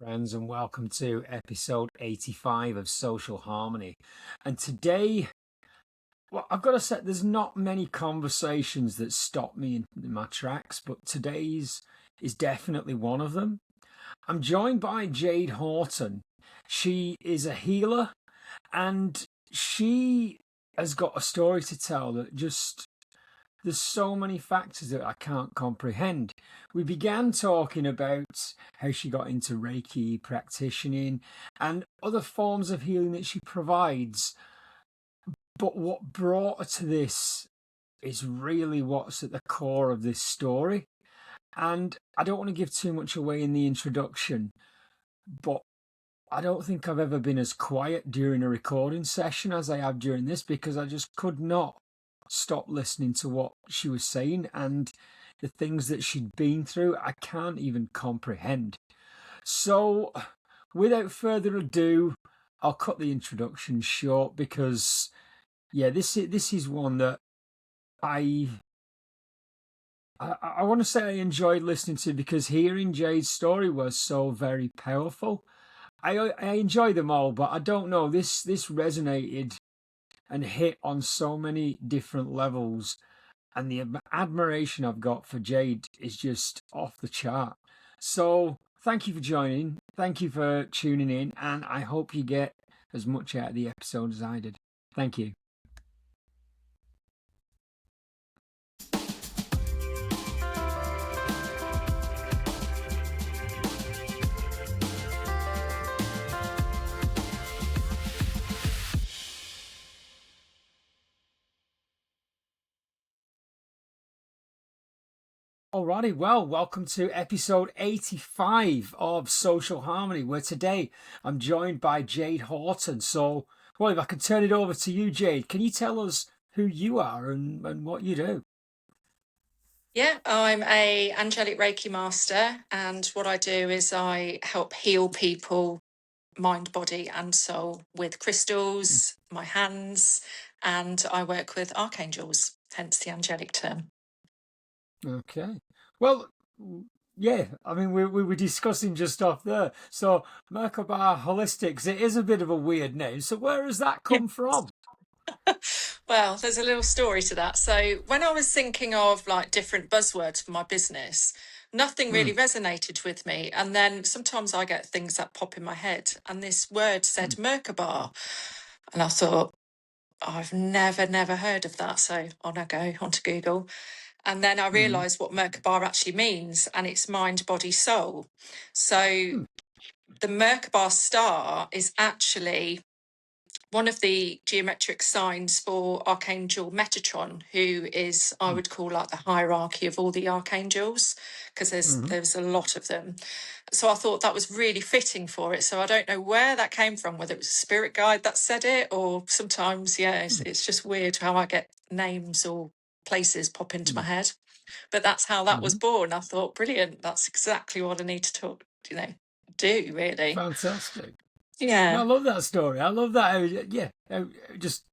friends, and welcome to episode 85 of Social Harmony. And today, well, I've got to say, there's not many conversations that stop me in my tracks, but today's is definitely one of them. I'm joined by Jade Horton. She is a healer, and she has got a story to tell that just there's so many factors that I can't comprehend. We began talking about how she got into Reiki practicing and other forms of healing that she provides. But what brought her to this is really what's at the core of this story. And I don't want to give too much away in the introduction, but I don't think I've ever been as quiet during a recording session as I have during this, because I just could not stop listening to what she was saying and the things that she'd been through. I can't even comprehend. So without further ado, I'll cut the introduction short because this is one that I want to say I enjoyed listening to, because hearing Jade's story was so very powerful. I enjoy them all, but I don't know, this resonated and hit on so many different levels, and the admiration I've got for Jade is just off the chart. So thank you for joining, thank you for tuning in, and I hope you get as much out of the episode as I did. Thank you. Alrighty, well, welcome to episode 85 of Social Harmony, where today I'm joined by Jade Horton. So, well, if I can turn it over to you, Jade, can you tell us who you are and what you do? Yeah, I'm a angelic Reiki master, and what I do is I help heal people, mind, body, and soul with crystals, my hands, and I work with archangels, hence the angelic term. Okay. Well, yeah, I mean, we were discussing just off there. So, Merkaba Holistics, it is a bit of a weird name. So, where has that come from? Well, there's a little story to that. So when I was thinking of like different buzzwords for my business, nothing really resonated with me. And then sometimes I get things that pop in my head, and this word said Merkaba. And I thought, I've never heard of that. So on I go onto Google. And then I realised what Merkaba actually means, and it's mind, body, soul. So the Merkaba star is actually one of the geometric signs for Archangel Metatron, who is, I would call, like the hierarchy of all the archangels, because there's a lot of them. So I thought that was really fitting for it. So I don't know where that came from, whether it was a spirit guide that said it, or sometimes, it's just weird how I get names or places pop into my head. But that's how that was born. I thought, brilliant, that's exactly what I need to do, really. Fantastic. Yeah. I love that story. I love that. It just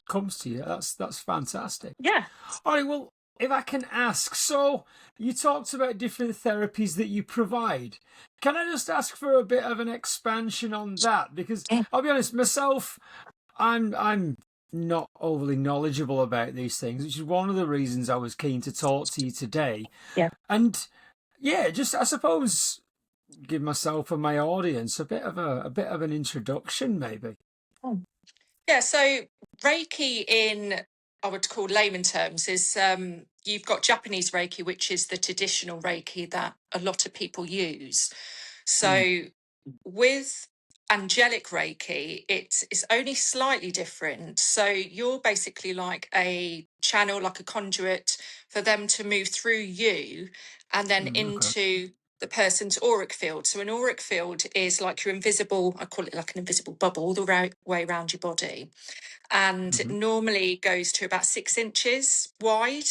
comes to you. That's fantastic. Yeah. All right, well, if I can ask, so you talked about different therapies that you provide. Can I just ask for a bit of an expansion on that? Because I'll be honest, myself, I'm not overly knowledgeable about these things, which is one of the reasons I was keen to talk to you today. Yeah. And just I suppose give myself and my audience a bit of an introduction, maybe. Yeah, so Reiki, in I would call layman terms, is you've got Japanese Reiki, which is the traditional Reiki that a lot of people use. So with angelic Reiki, it's only slightly different. So you're basically like a channel, like a conduit for them to move through you and then into the person's auric field. So an auric field is like your invisible, I call it like an invisible bubble all the way around your body. And it normally goes to about 6 inches wide.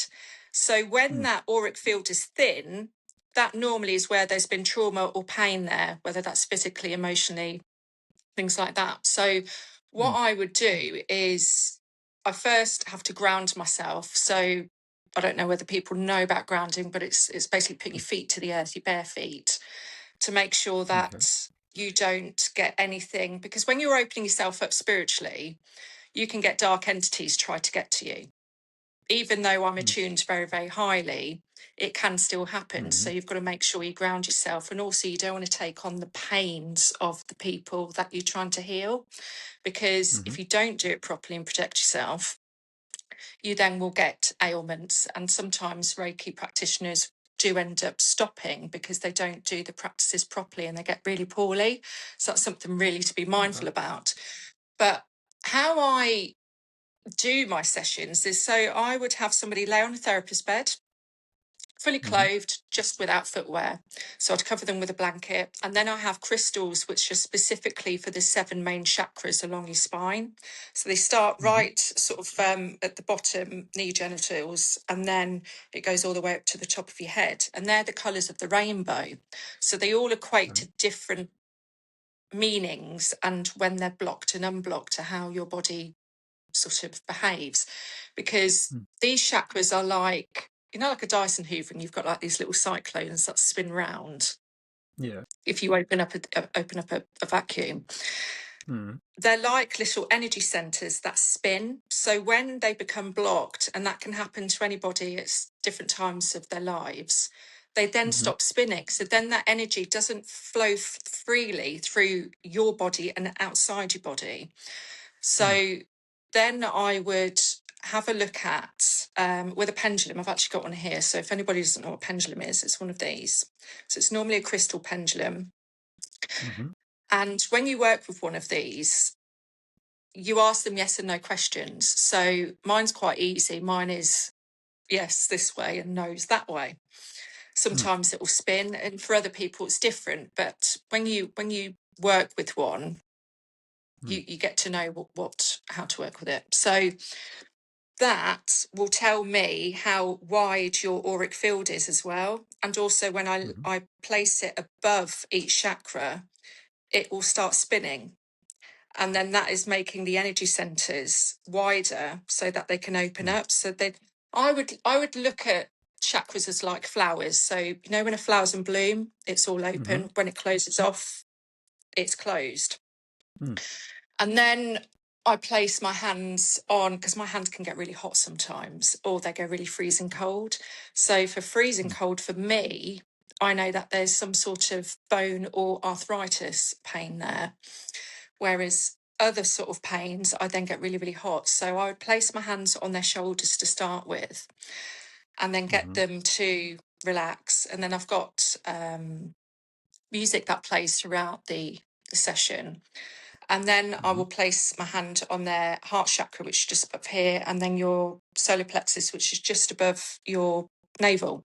So when that auric field is thin, that normally is where there's been trauma or pain there, whether that's physically, emotionally, things like that. So what I would do is I first have to ground myself. So I don't know whether people know about grounding, but it's basically putting your feet to the earth, your bare feet, to make sure that you don't get anything, because when you're opening yourself up spiritually, you can get dark entities try to get to you. Even though I'm attuned very, very highly, it can still happen. So you've got to make sure you ground yourself. And also, you don't want to take on the pains of the people that you're trying to heal, because if you don't do it properly and protect yourself, you then will get ailments. And sometimes Reiki practitioners do end up stopping because they don't do the practices properly and they get really poorly. So that's something really to be mindful about. But how I do my sessions is, so I would have somebody lay on a therapist bed, fully clothed, just without footwear. So I'd cover them with a blanket. And then I have crystals, which are specifically for the 7 main chakras along your spine. So they start right sort of at the bottom, near your genitals, and then it goes all the way up to the top of your head. And they're the colours of the rainbow. So they all equate to different meanings, and when they're blocked and unblocked, to how your body sort of behaves. Because these chakras are like, you know, like a Dyson Hoover, and you've got like these little cyclones that spin round. Yeah. If you open up a vacuum, they're like little energy centers that spin. So when they become blocked, and that can happen to anybody at different times of their lives, they then stop spinning. So then that energy doesn't flow freely through your body and outside your body. So then I would have a look at, with a pendulum. I've actually got one here. So if anybody doesn't know what a pendulum is, it's one of these. So it's normally a crystal pendulum. And when you work with one of these, you ask them yes and no questions. So mine's quite easy. Mine is yes this way and no's that way. Sometimes it will spin, and for other people it's different. But when you work with one, you get to know how to work with it. So that will tell me how wide your auric field is as well. And also when I place it above each chakra, it will start spinning. And then that is making the energy centers wider so that they can open up. So I would look at chakras as like flowers. So, you know, when a flower's in bloom, it's all open. When it closes off, it's closed. And then I place my hands on, because my hands can get really hot sometimes, or they go really freezing cold. So for freezing cold, for me, I know that there's some sort of bone or arthritis pain there. Whereas other sort of pains, I then get really, really hot. So I would place my hands on their shoulders to start with, and then get them to relax. And then I've got music that plays throughout the session. And then I will place my hand on their heart chakra, which is just above here, and then your solar plexus, which is just above your navel.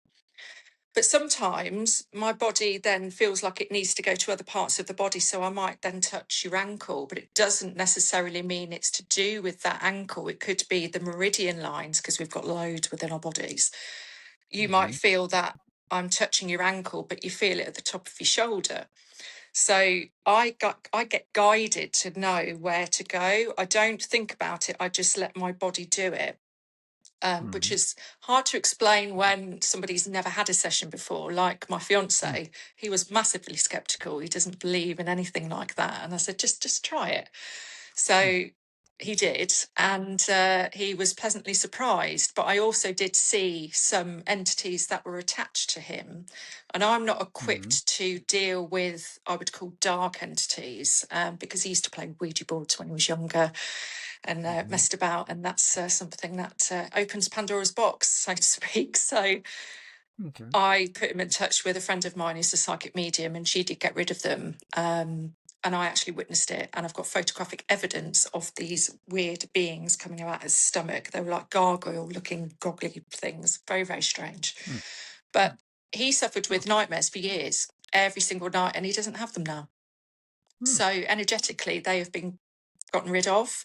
But sometimes my body then feels like it needs to go to other parts of the body. So I might then touch your ankle, but it doesn't necessarily mean it's to do with that ankle. It could be the meridian lines, because we've got loads within our bodies. You might feel that I'm touching your ankle, but you feel it at the top of your shoulder. So I get guided to know where to go. I don't think about it. I just let my body do it, which is hard to explain when somebody's never had a session before. Like my fiance, he was massively skeptical. He doesn't believe in anything like that. And I said, just try it. So he did, and he was pleasantly surprised. But I also did see some entities that were attached to him, and I'm not equipped to deal with, I would call, dark entities, because he used to play Ouija boards when he was younger and messed about, and that's something that opens Pandora's box, so to speak. So I put him in touch with a friend of mine who's a psychic medium, and she did get rid of them. And I actually witnessed it, and I've got photographic evidence of these weird beings coming out of his stomach. They were like gargoyle-looking, goggly things, very, very strange. But he suffered with nightmares for years, every single night, and he doesn't have them now. So energetically, they have been gotten rid of.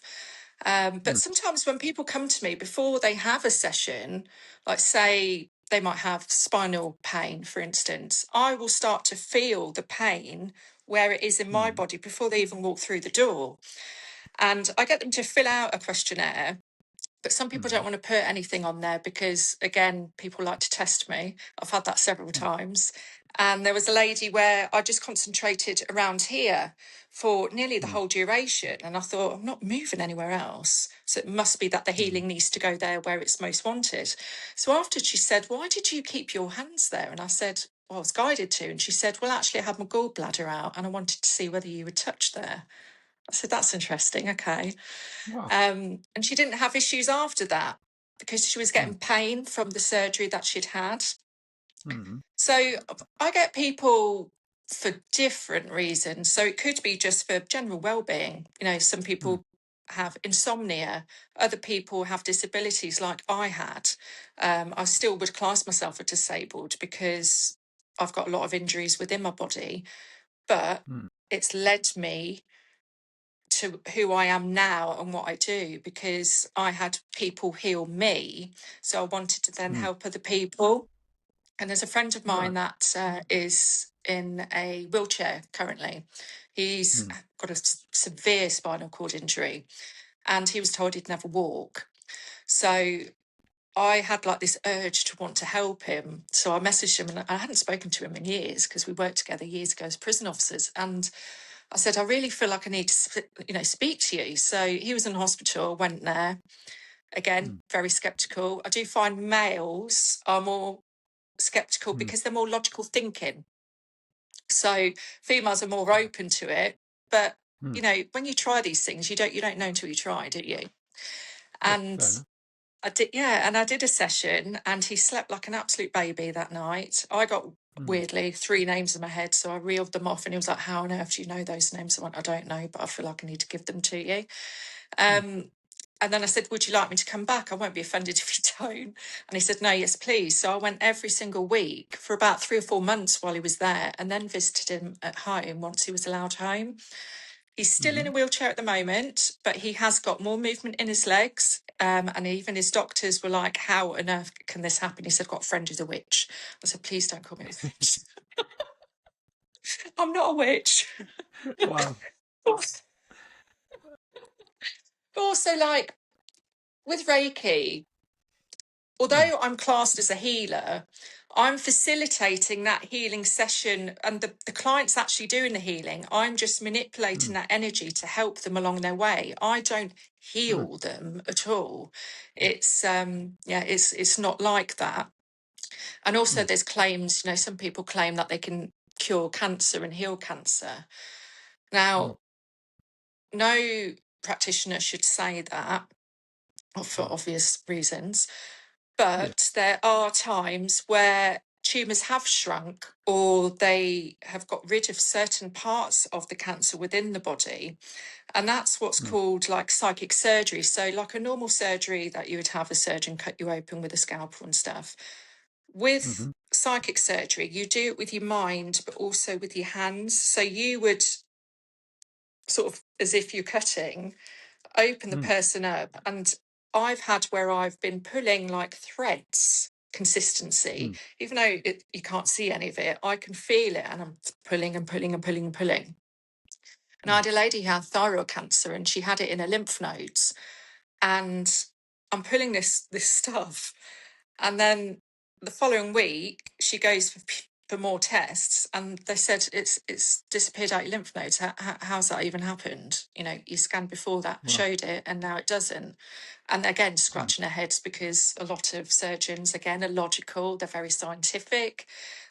But sometimes when people come to me before they have a session, like say they might have spinal pain, for instance, I will start to feel the pain where it is in my body before they even walk through the door. And I get them to fill out a questionnaire. But some people don't want to put anything on there because, again, people like to test me. I've had that several times. And there was a lady where I just concentrated around here for nearly the whole duration. And I thought, I'm not moving anywhere else. So it must be that the healing needs to go there where it's most wanted. So after she said, why did you keep your hands there? And I said, well, I was guided to. And she said, well, actually, I had my gallbladder out and I wanted to see whether you would touch there. I said, that's interesting. Okay. Wow. And she didn't have issues after that because she was getting pain from the surgery that she'd had. So I get people for different reasons. So it could be just for general well-being. You know, some people have insomnia. Other people have disabilities like I had. I still would class myself as disabled because I've got a lot of injuries within my body, but it's led me to who I am now and what I do because I had people heal me. So I wanted to then help other people. And there's a friend of mine that is in a wheelchair currently. He's got a severe spinal cord injury and he was told he'd never walk. So I had like this urge to want to help him. So I messaged him and I hadn't spoken to him in years because we worked together years ago as prison officers. And I said, I really feel like I need to, speak to you. So he was in hospital, went there. Again, very skeptical. I do find males are more skeptical because they're more logical thinking. So females are more open to it. But, when you try these things, you don't know until you try, do you? And I did a session and he slept like an absolute baby that night. I got weirdly 3 names in my head, so I reeled them off and he was like, how on earth do you know those names? I went, I don't know, but I feel like I need to give them to you. And then I said, would you like me to come back? I won't be offended if you don't. And he said, no, yes, please. So I went every single week for about 3 or 4 months while he was there and then visited him at home once he was allowed home. He's still in a wheelchair at the moment, but he has got more movement in his legs. And even his doctors were like, how on earth can this happen? He said, I've got a friend who's a witch. I said, please don't call me a witch. I'm not a witch. Wow. Also, like with Reiki, although I'm classed as a healer, I'm facilitating that healing session and the client's actually doing the healing. I'm just manipulating that energy to help them along their way. I don't heal them at all. It's it's not like that. And also there's claims, some people claim that they can cure cancer and heal cancer. Now, no practitioner should say that for obvious reasons. But there are times where tumours have shrunk or they have got rid of certain parts of the cancer within the body. And that's what's called like psychic surgery. So like a normal surgery that you would have a surgeon cut you open with a scalpel and stuff. With psychic surgery, you do it with your mind, but also with your hands. So you would sort of, as if you're cutting, open the person up. And I've had where I've been pulling like threads consistency, even though you can't see any of it, I can feel it and I'm pulling and pulling and pulling and pulling. And I had a lady who had thyroid cancer and she had it in her lymph nodes. And I'm pulling this stuff. And then the following week, she goes for more tests, and they said it's disappeared out your lymph nodes. How's that even happened? You scanned before that showed it, and now it doesn't. And again, scratching her heads because a lot of surgeons, again, are logical. They're very scientific.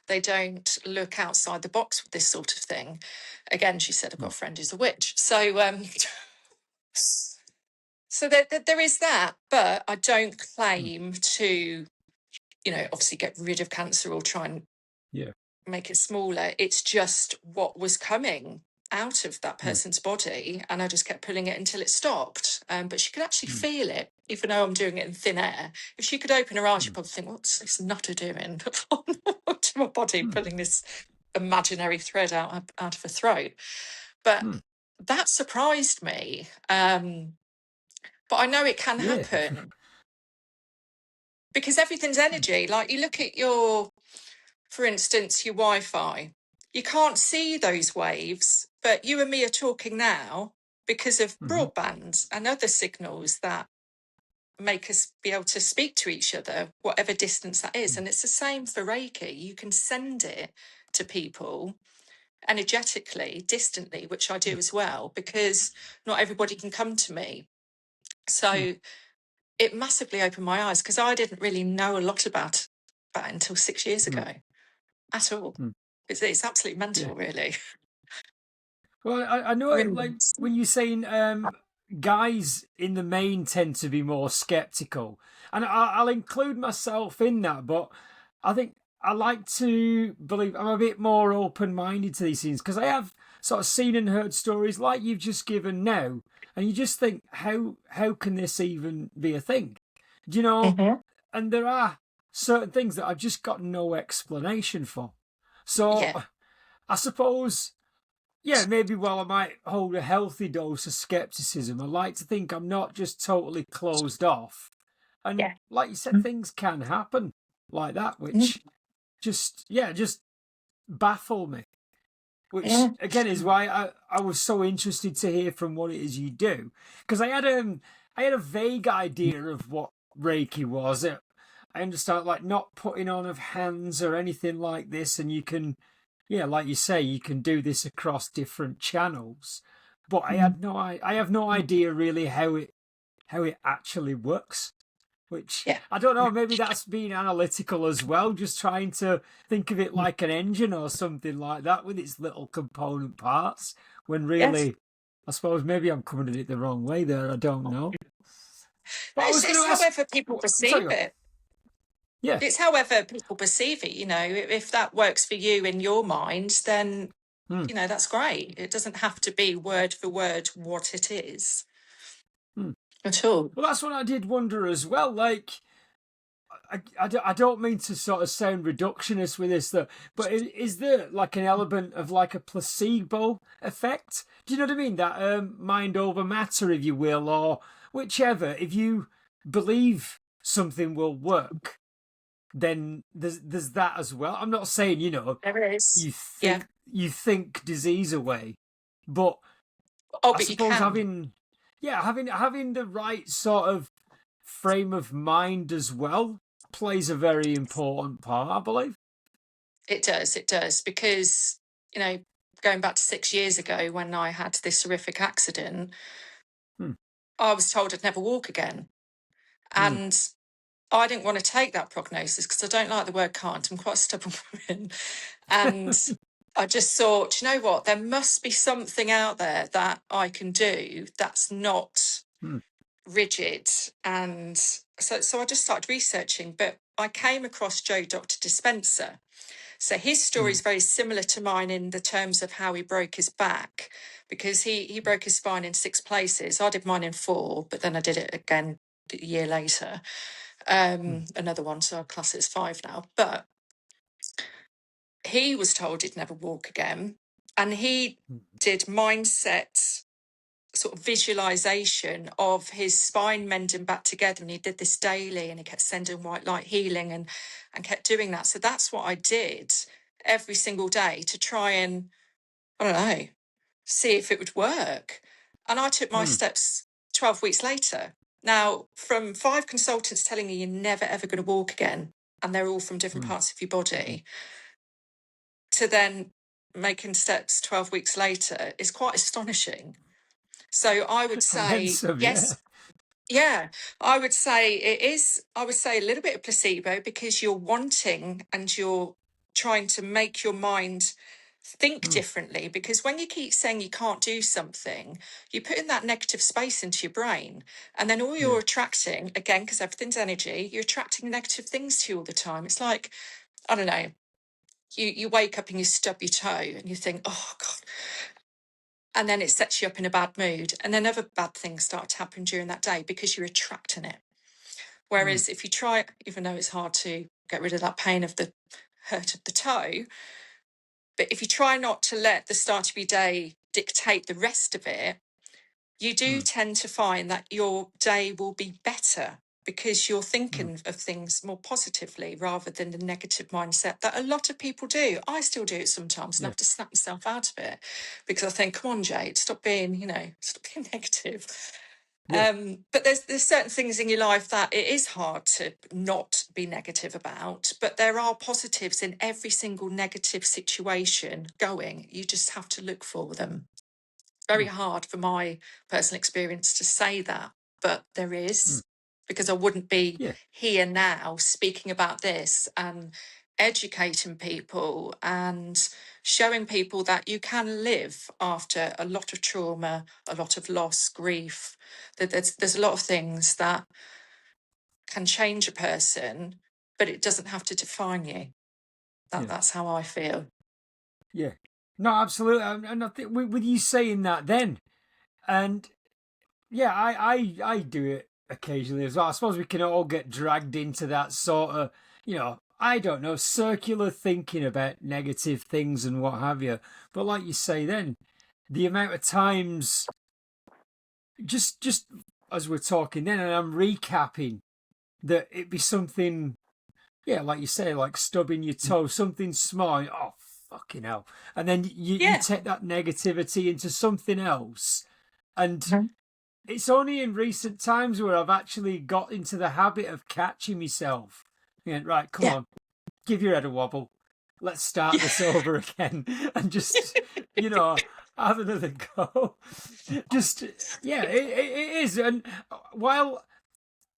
They don't look outside the box with this sort of thing. Again, she said, I've got a friend who's a witch. So, so there is that, but I don't claim to, obviously get rid of cancer or try and make it smaller. It's just what was coming out of that person's body, and I just kept pulling it until it stopped. But she could actually feel it, even though I'm doing it in thin air. If she could open her eyes, she'd probably think, what's this nutter doing to my body, pulling this imaginary thread out of her throat? But that surprised me. But I know it can happen because everything's energy. Like you look at for instance, your Wi-Fi. You can't see those waves, but you and me are talking now because of broadband and other signals that make us be able to speak to each other, whatever distance that is. And it's the same for Reiki. You can send it to people energetically, distantly, which I do as well, because not everybody can come to me. So it massively opened my eyes, because I didn't really know a lot about that until 6 years ago at all. It's absolutely mental, really. Well, I know, Really. like, when you're saying guys in the main tend to be more skeptical, and I'll include myself in that, but I think I like to believe I'm a bit more open-minded to these things, because I have sort of seen and heard stories like you've just given now, and you just think, how can this even be a thing? Do you know? Mhm. And there are certain things that I've just got no explanation for. So Yeah. I suppose, yeah, maybe while I might hold a healthy dose of skepticism, I like to think I'm not just totally closed off. And Yeah. like you said, things can happen like that, which just baffle me. Which Mm. again is why I was so interested to hear from what it is you do. Because I had a vague idea of what Reiki was. I understand, like, not putting on of hands or anything like this, and you can, yeah, like you say, you can do this across different channels. But I have no idea really how it actually works. Which, Yeah. I don't know, maybe that's being analytical as well, just trying to think of it like an engine or something like that with its little component parts, when Yes. really, I suppose maybe I'm coming at it the wrong way there. I don't know. But I was going It's to ask. however people Sorry, perceive go. it. Yeah. It's however people perceive it. If that works for you in your mind, then Hmm. that's great. It doesn't have to be word for word what it is at all. Well, that's what I did wonder as well. Like, I don't mean to sort of sound reductionist with this, though, but is there like an element of like a placebo effect? Do you know what I mean? That mind over matter, if you will, or whichever. If you believe something will work, then there's that as well. I'm not saying, There it is. Yeah. you think disease away, but Oh, I but you suppose can. having the right sort of frame of mind as well plays a very important part, I believe. It does. It does. Because, going back to 6 years ago when I had this horrific accident, Hmm. I was told I'd never walk again. Hmm. And I didn't want to take that prognosis, because I don't like the word can't. I'm quite a stubborn woman. And I just thought, you know what? There must be something out there that I can do that's not Hmm. rigid. And so I just started researching. But I came across Dr. Dispenser. So his story Hmm. is very similar to mine in the terms of how he broke his back, because he broke his spine in 6 places. I did mine in 4, but then I did it again a year later. Another one, so I'll class it as 5 now. But he was told he'd never walk again, and he Hmm. did mindset sort of visualization of his spine mending back together, and he did this daily, and he kept sending white light healing and kept doing that. So that's what I did every single day to try and, I don't know, see if it would work. And I took my Hmm. steps 12 weeks later. Now, from 5 consultants telling you you're never ever going to walk again, and they're all from different Hmm. parts of your body, to then making steps 12 weeks later is quite astonishing. So I would say, Handsome, yeah. yes, yeah, I would say it is. I would say a little bit of placebo, because you're wanting and you're trying to make your mind think Hmm. differently. Because when you keep saying you can't do something, you put in that negative space into your brain. And then all Yeah. you're attracting, again, because everything's energy, you're attracting negative things to you all the time. It's like, I don't know, you wake up and you stub your toe and you think, oh, God. And then it sets you up in a bad mood. And then other bad things start to happen during that day because you're attracting it. Hmm. Whereas if you try, even though it's hard to get rid of that pain of the hurt of the toe, but if you try not to let the start of your day dictate the rest of it, you do Hmm. tend to find that your day will be better, because you're Hmm. thinking of things more positively rather than the negative mindset that a lot of people do. I still do it sometimes and Yeah. have to snap myself out of it, because I think, come on, Jade, stop being negative. But there's certain things in your life that it is hard to not be negative about, but there are positives in every single negative situation going. You just have to look for them. Very hard for my personal experience to say that, but there is, because I wouldn't be here now speaking about this and educating people and showing people that you can live after a lot of trauma, a lot of loss, grief. That there's a lot of things that can change a person, but it doesn't have to define you. That's how I feel. Yeah. No, absolutely. And I think with you saying that then, and yeah, I do it occasionally as well. I suppose we can all get dragged into that sort of, I don't know, circular thinking about negative things and what have you. But like you say then, the amount of times, just as we're talking then, and I'm recapping, that it be something, like you say, like stubbing your toe, something small, oh, fucking hell. And then you take that negativity into something else. And it's only in recent times where I've actually got into the habit of catching myself. Right, come on, give your head a wobble. Let's start this over again and just, have another go. Just, it is. And while,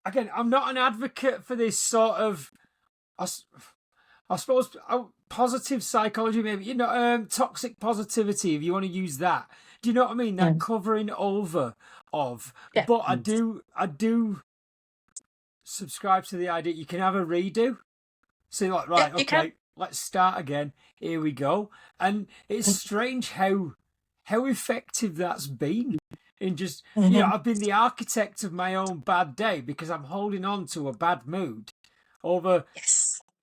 again, I'm not an advocate for this sort of, I suppose, positive psychology, maybe, toxic positivity, if you want to use that. Do you know what I mean? That covering over of. Yeah. But I do subscribe to the idea you can have a redo. So like, right, okay, let's start again. Here we go. And it's strange how effective that's been. In just, I've been the architect of my own bad day because I'm holding on to a bad mood over,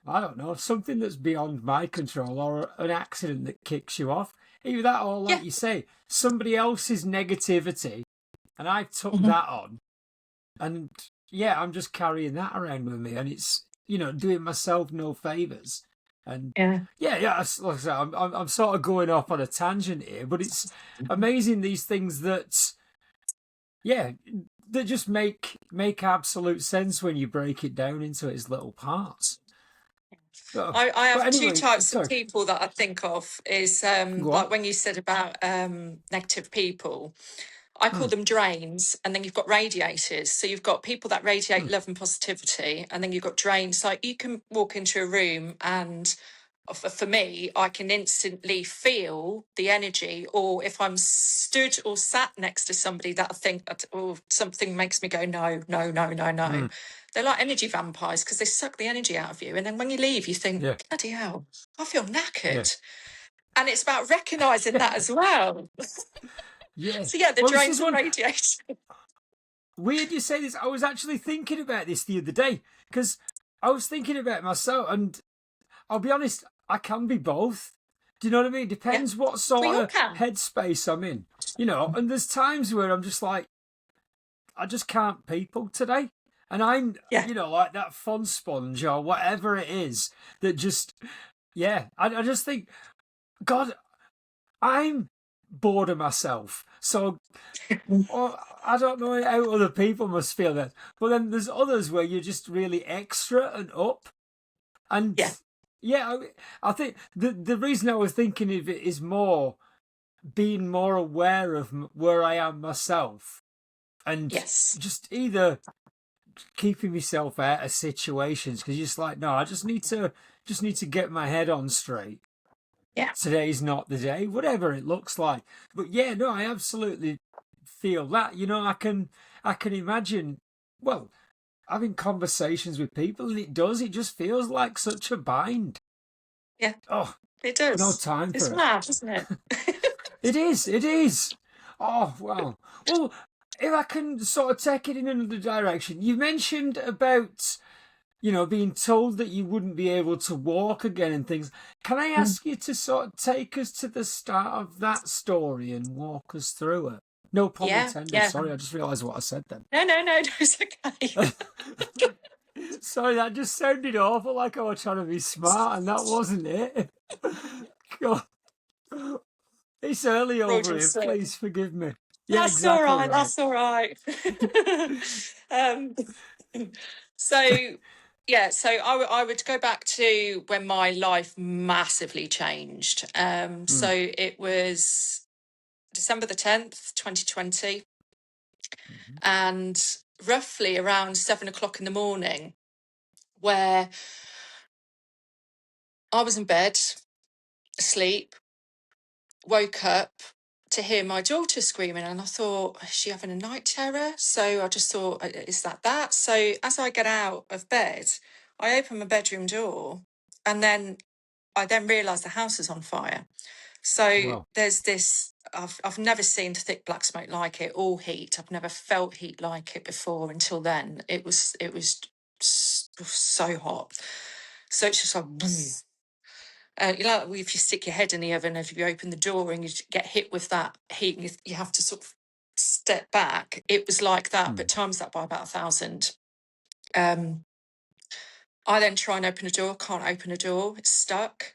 I don't know, something that's beyond my control or an accident that kicks you off. Either that or, like you say, somebody else's negativity, and I took that on, and I'm just carrying that around with me, and it's, doing myself no favours. And like I said, I'm sort of going off on a tangent here, but it's amazing these things that, that just make absolute sense when you break it down into its little parts. I have two types of people that I think of is like when you said about negative people, I call them drains, and then you've got radiators. So you've got people that radiate love and positivity, and then you've got drains. So you can walk into a room and for me, I can instantly feel the energy, or if I'm stood or sat next to somebody that I think something makes me go, no. They're like energy vampires because they suck the energy out of you. And then when you leave, you think, bloody hell, I feel knackered. And it's about recognising that as well. Yeah. So the drains and radiators. Weird you say this. I was actually thinking about this the other day because I was thinking about myself, and I'll be honest, I can be both. Do you know what I mean? Depends what sort of headspace I'm in. And there's times where I'm just like, I just can't people today. And I'm, like that fun sponge or whatever it is that just, I just think, God, I'm bored of myself. So I don't know how other people must feel that. But then there's others where you're just really extra and up. And I think the reason I was thinking of it is more being more aware of where I am myself. And just either keeping myself out of situations because you're just like, no, I just need to get my head on straight. Today's not the day, whatever it looks like. But I absolutely feel that. I can imagine, well, having conversations with people, and it just feels like such a bind. Yeah. Oh, it does. No time for it. It's mad, isn't it? It is. Oh, wow. Well, if I can sort of take it in another direction, you mentioned about, being told that you wouldn't be able to walk again and things. Can I ask you to sort of take us to the start of that story and walk us through it? No pun intended. Yeah. Sorry, I just realised what I said then. No, it's okay. Sorry, that just sounded awful, like I was trying to be smart, and that wasn't it. God. It's early over here. Please forgive me. Yeah, That's all exactly right. right. That's all right. um, so, yeah, so I would go back to when my life massively changed. So it was December the 10th, 2020, and roughly around 7 o'clock in the morning, where I was in bed, asleep, woke up to hear my daughter screaming, and I thought, is she having a night terror? So I just thought, is that? So as I get out of bed, I open my bedroom door, and then I then realised the house is on fire. So Well, there's this. I've never seen thick black smoke like it, or heat. I've never felt heat like it before until then. It was so hot. So it's just like. You know, if you stick your head in the oven, if you open the door and you get hit with that heat, and you have to sort of step back. It was like that, but times that by about 1,000. I then try and open a door, can't open a door, it's stuck.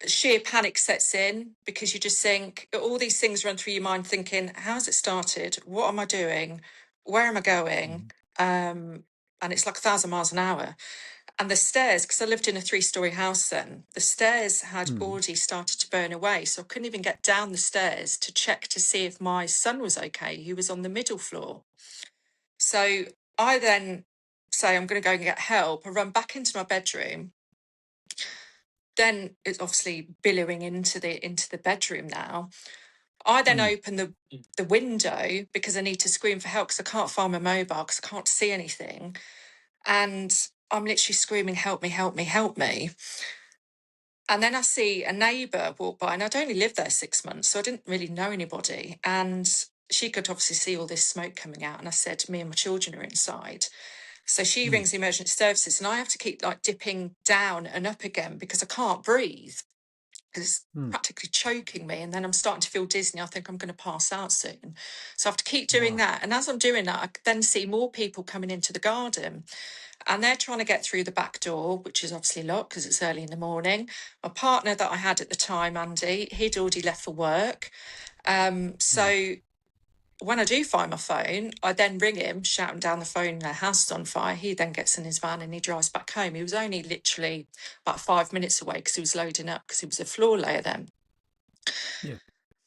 Sheer panic sets in because you just think, all these things run through your mind thinking, how's it started? What am I doing? Where am I going? And it's like 1,000 miles an hour. And the stairs, because I lived in a 3-storey house then, the stairs had already started to burn away. So I couldn't even get down the stairs to check to see if my son was okay, who was on the middle floor. So I then say, I'm going to go and get help. I run back into my bedroom. Then it's obviously billowing into the bedroom now. I then open the window because I need to scream for help because I can't find my mobile because I can't see anything. And I'm literally screaming, help me, help me, help me. And then I see a neighbour walk by, and I'd only lived there 6 months, so I didn't really know anybody. And she could obviously see all this smoke coming out. And I said, me and my children are inside. So she rings the emergency services, and I have to keep like dipping down and up again because I can't breathe because it's practically choking me. And then I'm starting to feel dizzy. I think I'm going to pass out soon. So I have to keep doing that. And as I'm doing that, I then see more people coming into the garden. And they're trying to get through the back door, which is obviously locked because it's early in the morning. My partner that I had at the time, Andy, he'd already left for work. So when I do find my phone, I then ring him, shouting down the phone, the house is on fire. He then gets in his van and he drives back home. He was only literally about 5 minutes away because he was loading up because he was a floor layer then. yeah.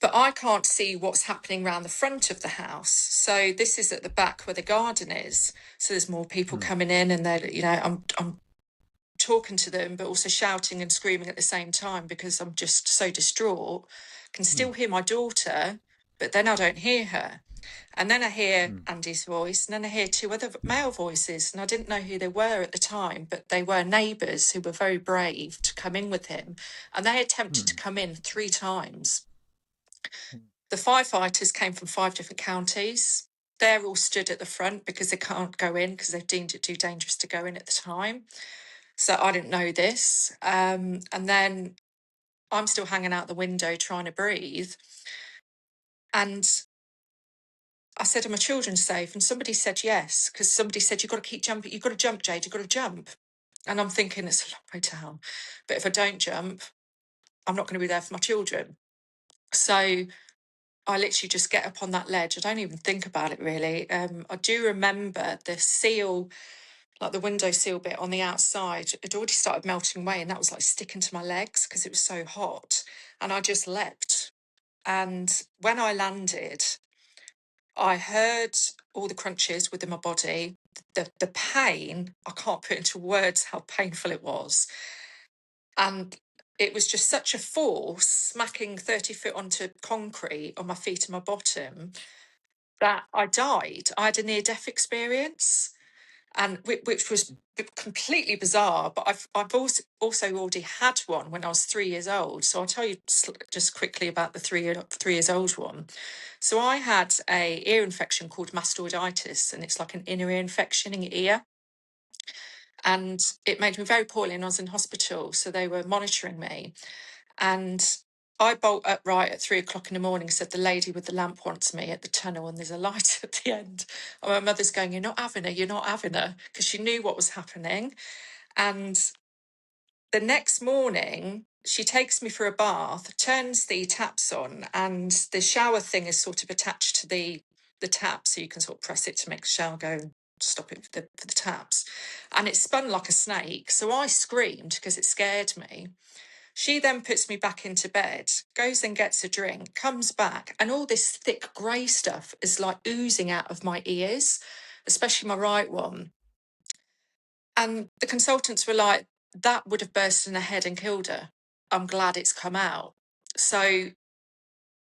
But I can't see what's happening around the front of the house. So this is at the back where the garden is. So there's more people coming in, and they're, I'm talking to them, but also shouting and screaming at the same time because I'm just so distraught. Can still hear my daughter, but then I don't hear her. And then I hear Andy's voice, and then I hear 2 other male voices, and I didn't know who they were at the time, but they were neighbours who were very brave to come in with him. And they attempted to come in 3 times. The firefighters came from 5 different counties. They're all stood at the front because they can't go in because they've deemed it too dangerous to go in at the time. So I didn't know this. And then I'm still hanging out the window trying to breathe. And I said, are my children safe? And somebody said yes, because somebody said, you've got to keep jumping. You've got to jump, Jade. You've got to jump. And I'm thinking, it's a long way down. But if I don't jump, I'm not going to be there for my children. So I literally just get up on that ledge. I don't even think about it really. I do remember the seal, like the window seal bit on the outside, it already started melting away, and that was like sticking to my legs because it was so hot. And I just leapt. And when I landed, I heard all the crunches within my body. The pain, I can't put into words how painful it was. And it was just such a force smacking 30 foot onto concrete on my feet and my bottom that I died. I had a near-death experience, and which was completely bizarre. But I've also already had one when I was 3 years old. So I'll tell you just quickly about the 3 years old one. So I had a ear infection called mastoiditis, and it's like an inner ear infection in your ear. And it made me very poorly, and I was in hospital. So they were monitoring me. And I bolt upright at 3 o'clock in the morning, said the lady with the lamp wants me at the tunnel and there's a light at the end. And my mother's going, you're not having her, because she knew what was happening. And the next morning, she takes me for a bath, turns the taps on, and the shower thing is sort of attached to the tap, so you can sort of press it to make the shower go and stop it for the taps. And it spun like a snake, so I screamed because it scared me. She then puts me back into bed, goes and gets a drink, comes back, and all this thick grey stuff is like oozing out of my ears, especially my right one. And the consultants were like, that would have burst in her head and killed her. I'm glad it's come out. So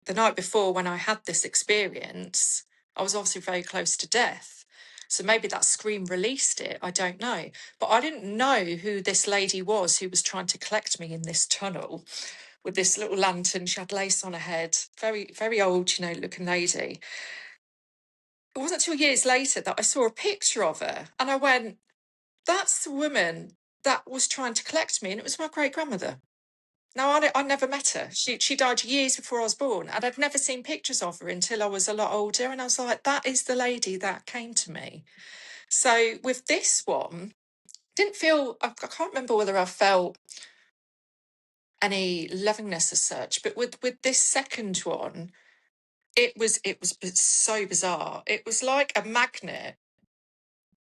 the night before, when I had this experience, I was obviously very close to death. So maybe that scream released it. I don't know. But I didn't know who this lady was who was trying to collect me in this tunnel with this little lantern. She had lace on her head. Very, very old, looking lady. It wasn't until years later that I saw a picture of her and I went, that's the woman that was trying to collect me. And it was my great grandmother. No, I never met her. She died years before I was born, and I'd never seen pictures of her until I was a lot older. And I was like, that is the lady that came to me. So with this one, didn't feel, I can't remember whether I felt any lovingness as such, but with this second one, it was so bizarre. It was like a magnet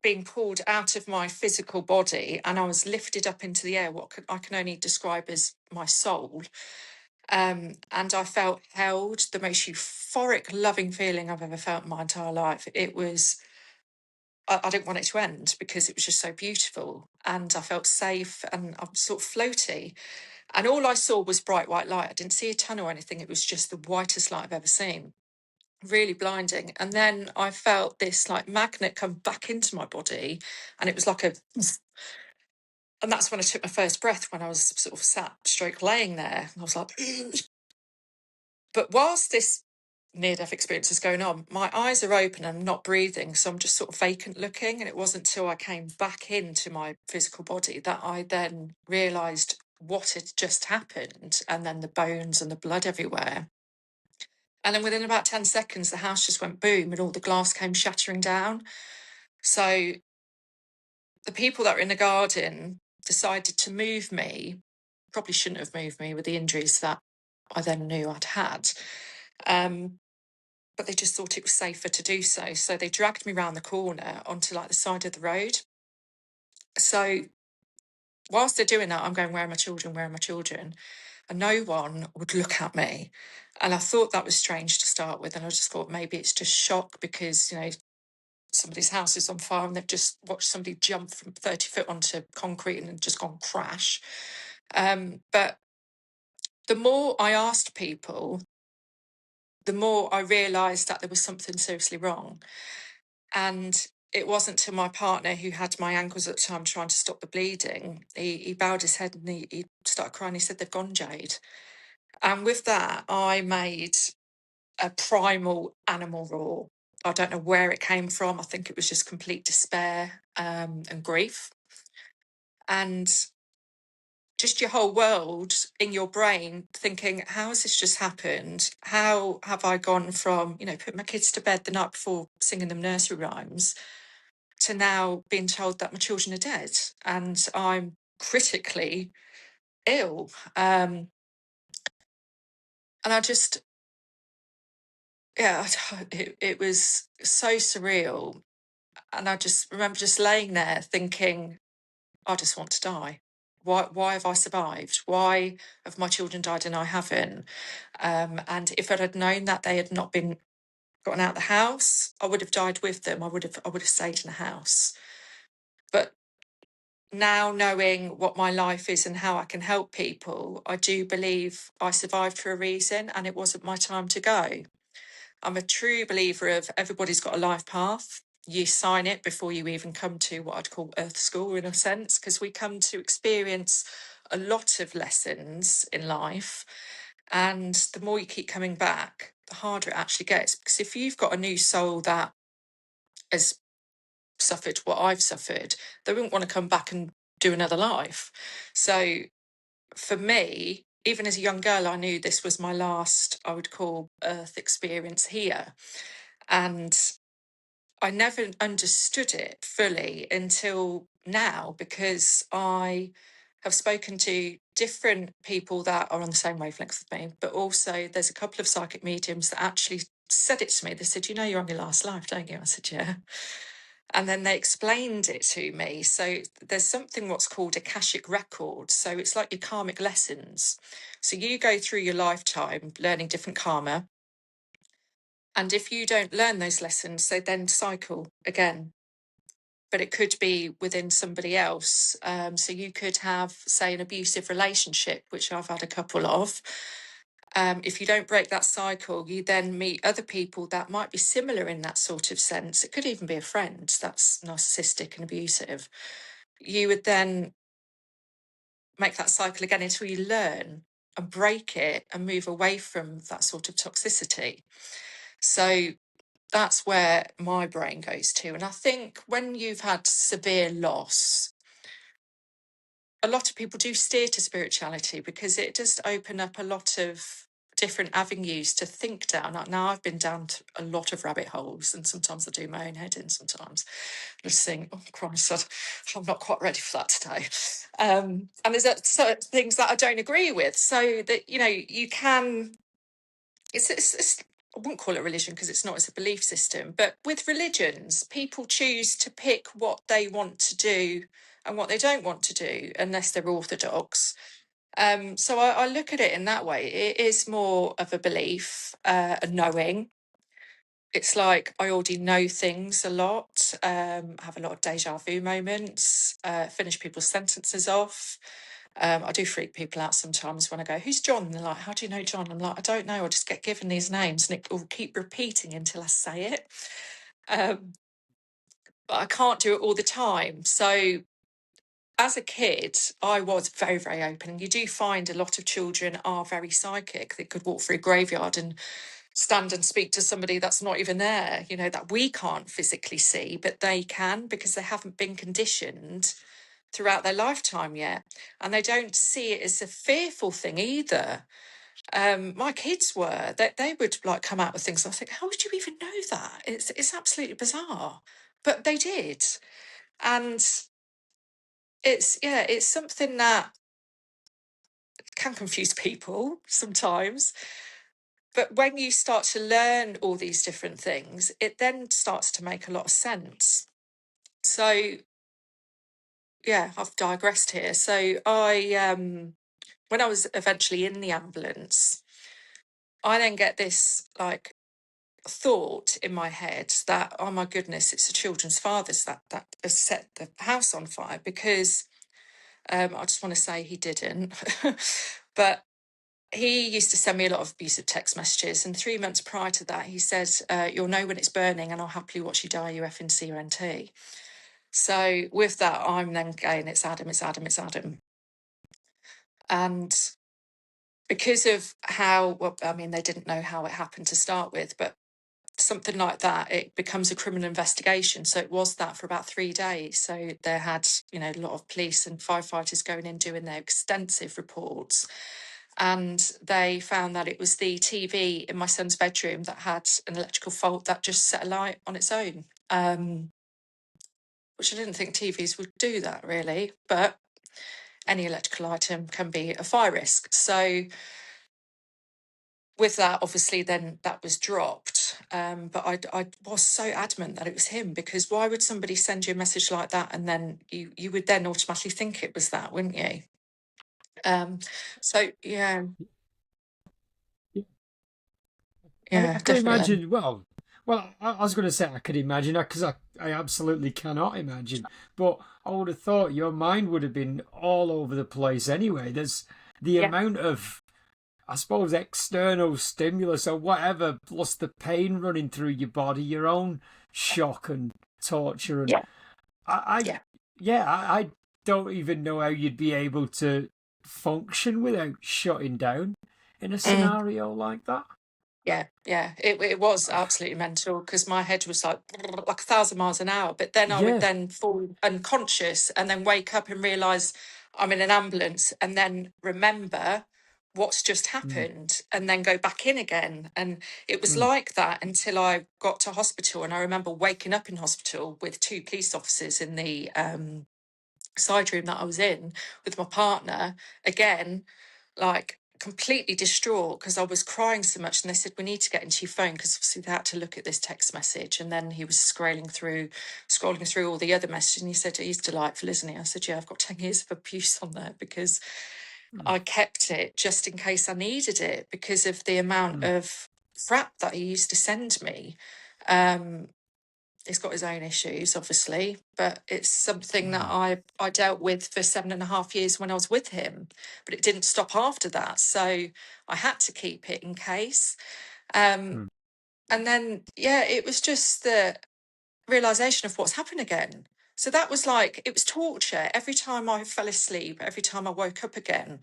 being pulled out of my physical body, and I was lifted up into the air, what I can only describe as my soul. And I felt held, the most euphoric, loving feeling I've ever felt in my entire life. It was, I didn't want it to end because it was just so beautiful. And I felt safe and I'm sort of floaty. And all I saw was bright white light. I didn't see a tunnel or anything. It was just the whitest light I've ever seen. Really blinding. And then I felt this like magnet come back into my body, and it was like a, and that's when I took my first breath, when I was sort of sat stroke laying there. And I was like, but whilst this near-death experience is going on, my eyes are open and I'm not breathing, so I'm just sort of vacant looking. And it wasn't until I came back into my physical body that I then realised what had just happened, and then the bones and the blood everywhere. And then within about 10 seconds, the house just went boom and all the glass came shattering down. So the people that were in the garden decided to move me. Probably shouldn't have moved me with the injuries that I then knew I'd had. But they just thought it was safer to do so. So they dragged me round the corner onto like the side of the road. So whilst they're doing that, I'm going, where are my children? Where are my children? And no one would look at me. And I thought that was strange to start with. And I just thought maybe it's just shock because, somebody's house is on fire and they've just watched somebody jump from 30 foot onto concrete and just gone crash. But the more I asked people, the more I realised that there was something seriously wrong. And it wasn't till my partner, who had my ankles at the time trying to stop the bleeding, he bowed his head and he started crying. He said, they've gone, Jade. And with that, I made a primal animal roar. I don't know where it came from. I think it was just complete despair and grief. And just your whole world in your brain thinking, how has this just happened? How have I gone from, put my kids to bed the night before singing them nursery rhymes to now being told that my children are dead and I'm critically ill. And I just, it was so surreal. And I just remember just laying there thinking, I just want to die. Why have I survived? Why have my children died and I haven't? And if I had known that they had not been gotten out of the house, I would have died with them. I would have stayed in the house. But now, knowing what my life is and how I can help people, I do believe I survived for a reason and it wasn't my time to go. I'm a true believer of everybody's got a life path. You sign it before you even come to what I'd call Earth School, in a sense, because we come to experience a lot of lessons in life. And the more you keep coming back, the harder it actually gets. Because if you've got a new soul that has suffered what I've suffered, they wouldn't want to come back and do another life. So for me, even as a young girl, I knew this was my last, I would call, Earth experience here. And I never understood it fully until now, because I have spoken to different people that are on the same wavelength with me, but also there's a couple of psychic mediums that actually said it to me. They said, you know, you're on your last life, don't you? I said, yeah. And then they explained it to me. So there's something what's called Akashic record. So it's like your karmic lessons. So you go through your lifetime learning different karma. And if you don't learn those lessons, they then cycle again. But it could be within somebody else. So you could have, say, an abusive relationship, which I've had a couple of. If you don't break that cycle, you then meet other people that might be similar in that sort of sense. It could even be a friend that's narcissistic and abusive. You would then make that cycle again until you learn and break it and move away from that sort of toxicity. So that's where my brain goes to. And I think when you've had severe loss, a lot of people do steer to spirituality because it does open up a lot of different avenues to think down. Now, I've been down to a lot of rabbit holes, and sometimes I do my own head in sometimes. I just think, oh, Christ, I'm not quite ready for that today. And there's certain things that I don't agree with. So that, you know, you can, it's I wouldn't call it religion because it's not, it's a belief system. But with religions, people choose to pick what they want to do and what they don't want to do, unless they're orthodox. So I look at it in that way. It is more of a belief, a knowing. It's like I already know things a lot, have a lot of deja vu moments, finish people's sentences off. I do freak people out sometimes when I go, who's John? And they're like, how do you know John? I'm like, I don't know. I just get given these names and it will keep repeating until I say it. But I can't do it all the time. So as a kid, I was very, very open. And you do find a lot of children are very psychic. They could walk through a graveyard and stand and speak to somebody that's not even there, you know, that we can't physically see, but they can because they haven't been conditioned throughout their lifetime yet. And they don't see it as a fearful thing either. My kids were, they would like come out with things. I think, how would you even know that? It's absolutely bizarre. But they did. And it's something that can confuse people sometimes. But when you start to learn all these different things, it then starts to make a lot of sense. So, yeah, I've digressed here. So when I was eventually in the ambulance, I then get this like thought in my head that, oh my goodness, it's the children's fathers that has set the house on fire, because I just want to say he didn't. But he used to send me a lot of abusive text messages, and 3 months prior to that, he said, you'll know when it's burning and I'll happily watch you die, you effing CUNT. So with that, I'm then going, it's Adam, it's Adam, it's Adam. And because of how, well, I mean, they didn't know how it happened to start with, but something like that, it becomes a criminal investigation. So it was that for about 3 days. So they had, you know, a lot of police and firefighters going in doing their extensive reports. And they found that it was the TV in my son's bedroom that had an electrical fault that just set a light on its own, which I didn't think TVs would do that really, but any electrical item can be a fire risk. So with that, obviously, then that was dropped. But I was so adamant that it was him, because why would somebody send you a message like that and then you would then automatically think it was that, wouldn't you? So yeah, I can definitely. imagine. I was going to say I could imagine because I absolutely cannot imagine. But I would have thought your mind would have been all over the place anyway. There's the Yeah, amount of, I suppose, external stimulus or whatever, plus the pain running through your body, your own shock and torture, and yeah, I yeah. yeah, I don't even know how you'd be able to function without shutting down in a Mm. scenario like that. Yeah. It was absolutely mental because my head was like 1,000 miles an hour. But then I would Yeah. then fall unconscious and then wake up and realise I'm in an ambulance and then remember what's just Mm, happened and then go back in again. And it was mm, like that until I got to hospital. And I remember waking up in hospital with 2 police officers in the side room that I was in with my partner, again, like completely distraught because I was crying so much. And they said, we need to get into your phone, because obviously they had to look at this text message. And then he was scrolling through all the other messages. And he said, he's delightful, isn't he? I said, yeah, I've got 10 years of abuse on there, because I kept it just in case I needed it, because of the amount of crap that he used to send me. He's got his own issues, obviously, but it's something that I dealt with for 7.5 years when I was with him, but it didn't stop after that. So I had to keep it in case. And then, yeah, it was just the realization of what's happened again. So that was like, it was torture every time I fell asleep, every time I woke up again.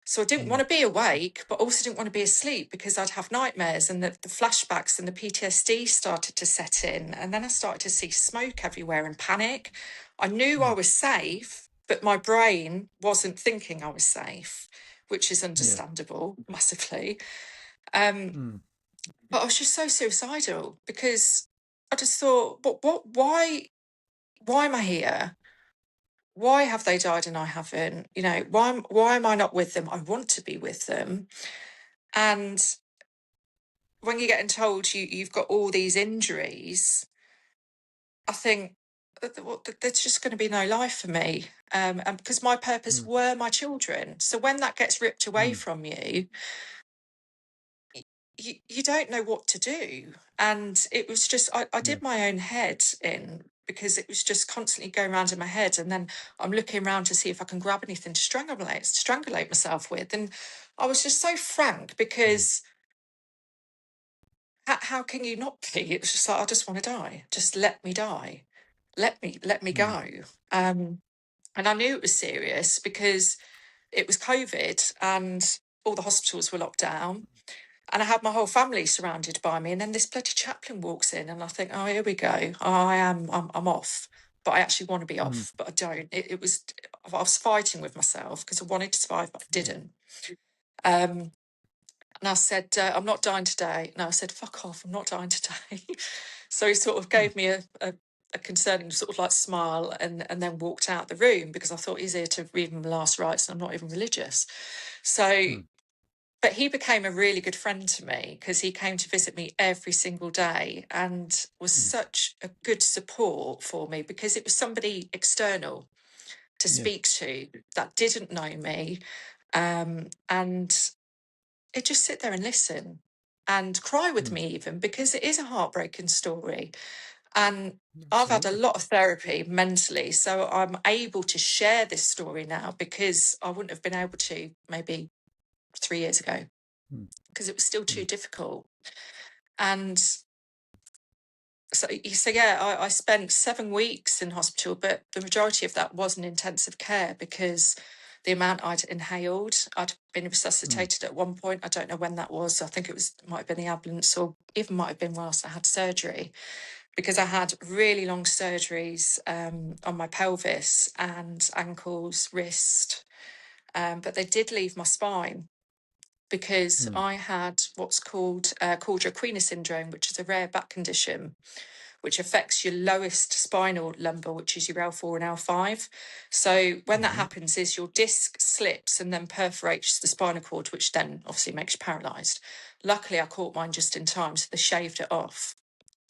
So I didn't want to be awake, but also didn't want to be asleep, because I'd have nightmares, and the flashbacks and the PTSD started to set in. And then I started to see smoke everywhere and panic. I knew I was safe, but my brain wasn't thinking I was safe, which is understandable massively. But I was just so suicidal, because I just thought, why am I here? Why have they died and I haven't? You know, why am I not with them? I want to be with them. And when you're getting told you've got all these injuries, I think there's just going to be no life for me. And because my purpose were my children. So when that gets ripped away from you, you don't know what to do. And it was just, I did my own head in, because it was just constantly going around in my head. And then I'm looking around to see if I can grab anything to strangulate myself with. And I was just so frank, because how can you not be? It was just like, I just want to die. Just let me die. Let me go. And I knew it was serious, because it was COVID and all the hospitals were locked down. And I had my whole family surrounded by me. And then this bloody chaplain walks in, and I think, oh, here we go. I'm off. But I actually want to be off, but I don't. I was fighting with myself, because I wanted to survive, but I didn't. And I said, I'm not dying today. No, I said, fuck off, I'm not dying today. So he sort of gave me a concerning sort of like smile, and then walked out the room, because I thought he's here to read him the last rites, and I'm not even religious. So but he became a really good friend to me, because he came to visit me every single day, and was such a good support for me, because it was somebody external to speak to that didn't know me. And it just sit there and listen and cry with me, even, because it is a heartbreaking story. And I've had a lot of therapy mentally, so I'm able to share this story now, because I wouldn't have been able to maybe 3 years ago, because it was still too difficult. And so yeah, I spent 7 weeks in hospital, but the majority of that was in intensive care, because the amount I'd inhaled, I'd been resuscitated at one point. I don't know when that was. I think it might have been the ambulance, or even might have been whilst I had surgery, because I had really long surgeries on my pelvis and ankles, wrist, but they did leave my spine, because I had what's called quadriquina syndrome, which is a rare back condition, which affects your lowest spinal lumbar, which is your L4 and L5. So when that happens is your disc slips and then perforates the spinal cord, which then obviously makes you paralysed. Luckily, I caught mine just in time, so they shaved it off,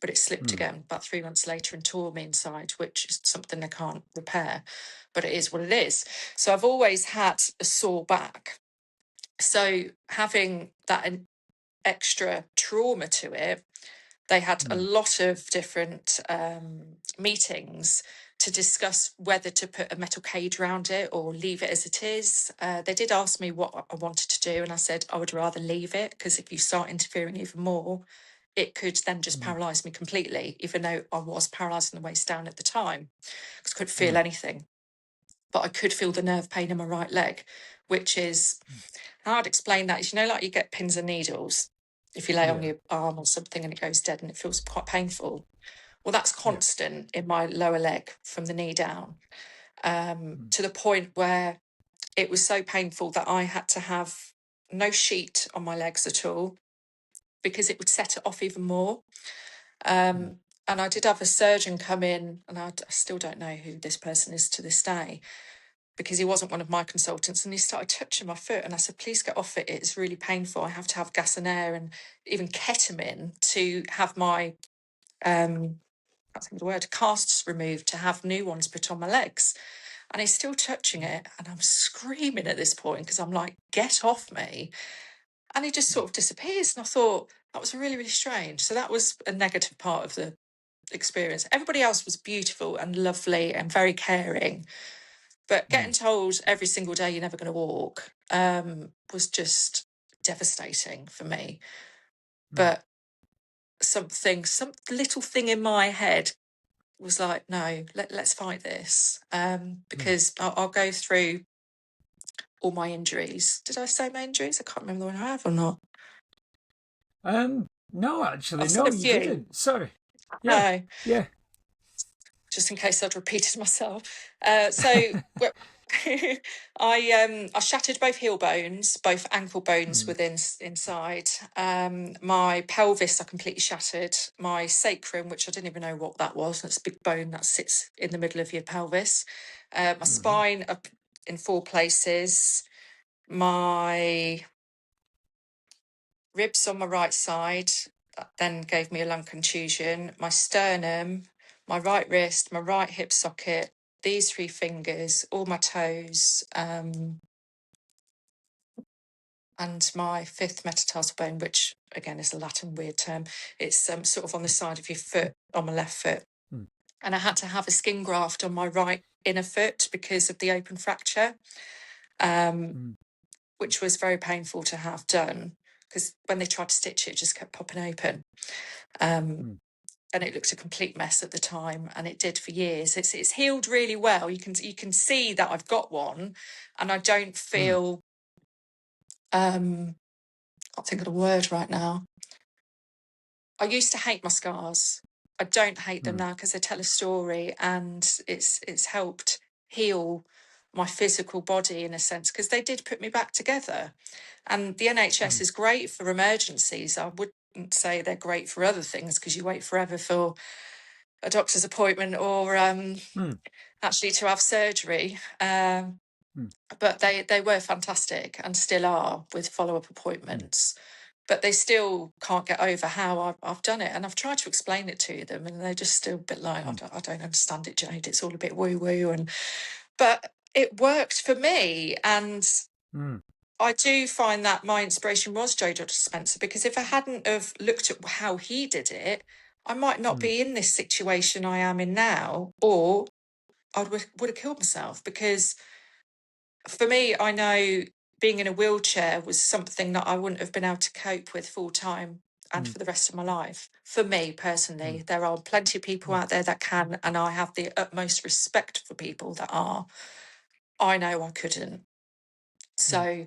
but it slipped again about 3 months later and tore me inside, which is something they can't repair, but it is what it is. So I've always had a sore back. So having that extra trauma to it, they had a lot of different meetings to discuss whether to put a metal cage around it or leave it as it is. They did ask me what I wanted to do, and I said I would rather leave it, because if you start interfering even more, it could then just paralyse me completely, even though I was paralysed in the waist down at the time, because I couldn't feel anything. But I could feel the nerve pain in my right leg, which is, how I'd explain that is, like you get pins and needles if you lay on your arm or something and it goes dead and it feels quite painful. Well, that's constant in my lower leg from the knee down, to the point where it was so painful that I had to have no sheet on my legs at all, because it would set it off even more. And I did have a surgeon come in, and I still don't know who this person is to this day, because he wasn't one of my consultants, and he started touching my foot, and I said, please get off it, it's really painful, I have to have gas and air and even ketamine to have my I can't think of the word, casts removed, to have new ones put on my legs. And he's still touching it, and I'm screaming at this point because I'm like, get off me. And he just sort of disappears, and I thought that was really, really strange. So that was a negative part of the experience. Everybody else was beautiful and lovely and very caring, but getting told every single day you're never going to walk was just devastating for me. But some little thing in my head was like, no, let's fight this, because I'll go through all my injuries. Did I say my injuries? I can't remember the one I have or not. No, actually, I've said no, a you few. didn't. Sorry. Yeah, No, yeah. just in case I'd repeated myself. So I shattered both heel bones, both ankle bones within inside. My pelvis I completely shattered. My sacrum, which I didn't even know what that was, that's a big bone that sits in the middle of your pelvis. My spine up in 4 places. My ribs on my right side, that then gave me a lung contusion. My sternum, my right wrist, my right hip socket, these 3 fingers, all my toes, and my 5th metatarsal bone, which again is a Latin weird term. It's sort of on the side of your foot, on my left foot. And I had to have a skin graft on my right inner foot because of the open fracture, which was very painful to have done, because when they tried to stitch it, it just kept popping open. And it looked a complete mess at the time, and it did for years. It's healed really well. You can see that I've got one, and I don't feel I can't think of the word right now. I used to hate my scars. I don't hate them now because they tell a story, and it's helped heal my physical body in a sense, because they did put me back together. And the NHS is great for emergencies. I wouldn't say they're great for other things, because you wait forever for a doctor's appointment or actually to have surgery. But they were fantastic and still are with follow-up appointments. But they still can't get over how I've done it. And I've tried to explain it to them, and they're just still a bit like, I don't understand it, Jade. It's all a bit woo-woo. But it worked for me. And I do find that my inspiration was Joe Dispenza, because if I hadn't have looked at how he did it, I might not be in this situation I am in now, or I would have killed myself. Because for me, I know being in a wheelchair was something that I wouldn't have been able to cope with full time and for the rest of my life. For me personally, there are plenty of people out there that can, and I have the utmost respect for people that are. I know I couldn't. So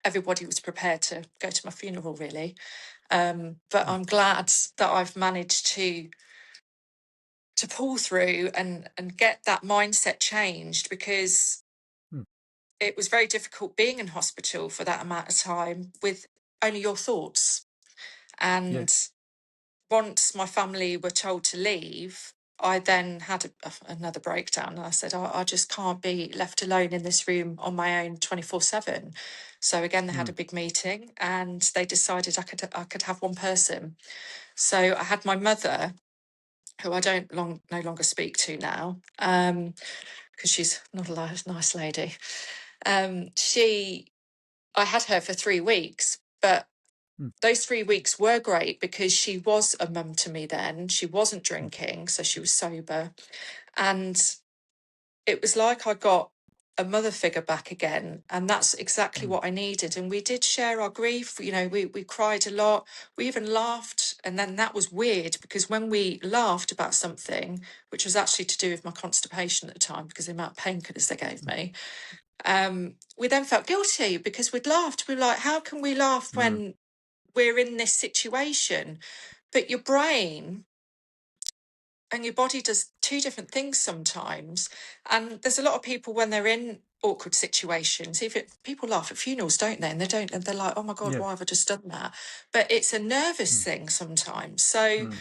everybody was prepared to go to my funeral, really. But I'm glad that I've managed to pull through and get that mindset changed, because it was very difficult being in hospital for that amount of time with only your thoughts. And once my family were told to leave, I then had another breakdown, and I said, I just can't be left alone in this room on my own 24/7. So again, they had a big meeting, and they decided I could have one person. So I had my mother, who I don't no longer speak to now, because she's not a nice lady. I had her for 3 weeks, but those 3 weeks were great because she was a mum to me then. She wasn't drinking, so she was sober. And it was like I got a mother figure back again. And that's exactly what I needed. And we did share our grief. You know, we cried a lot. We even laughed. And then that was weird, because when we laughed about something, which was actually to do with my constipation at the time, because the amount of painkillers they gave me, we then felt guilty because we'd laughed. We were like, how can we laugh when we're in this situation? But your brain and your body does 2 different things sometimes. And there's a lot of people, when they're in awkward situations, people laugh at funerals, don't they? And they're like, oh my God, why have I just done that? But it's a nervous thing sometimes. So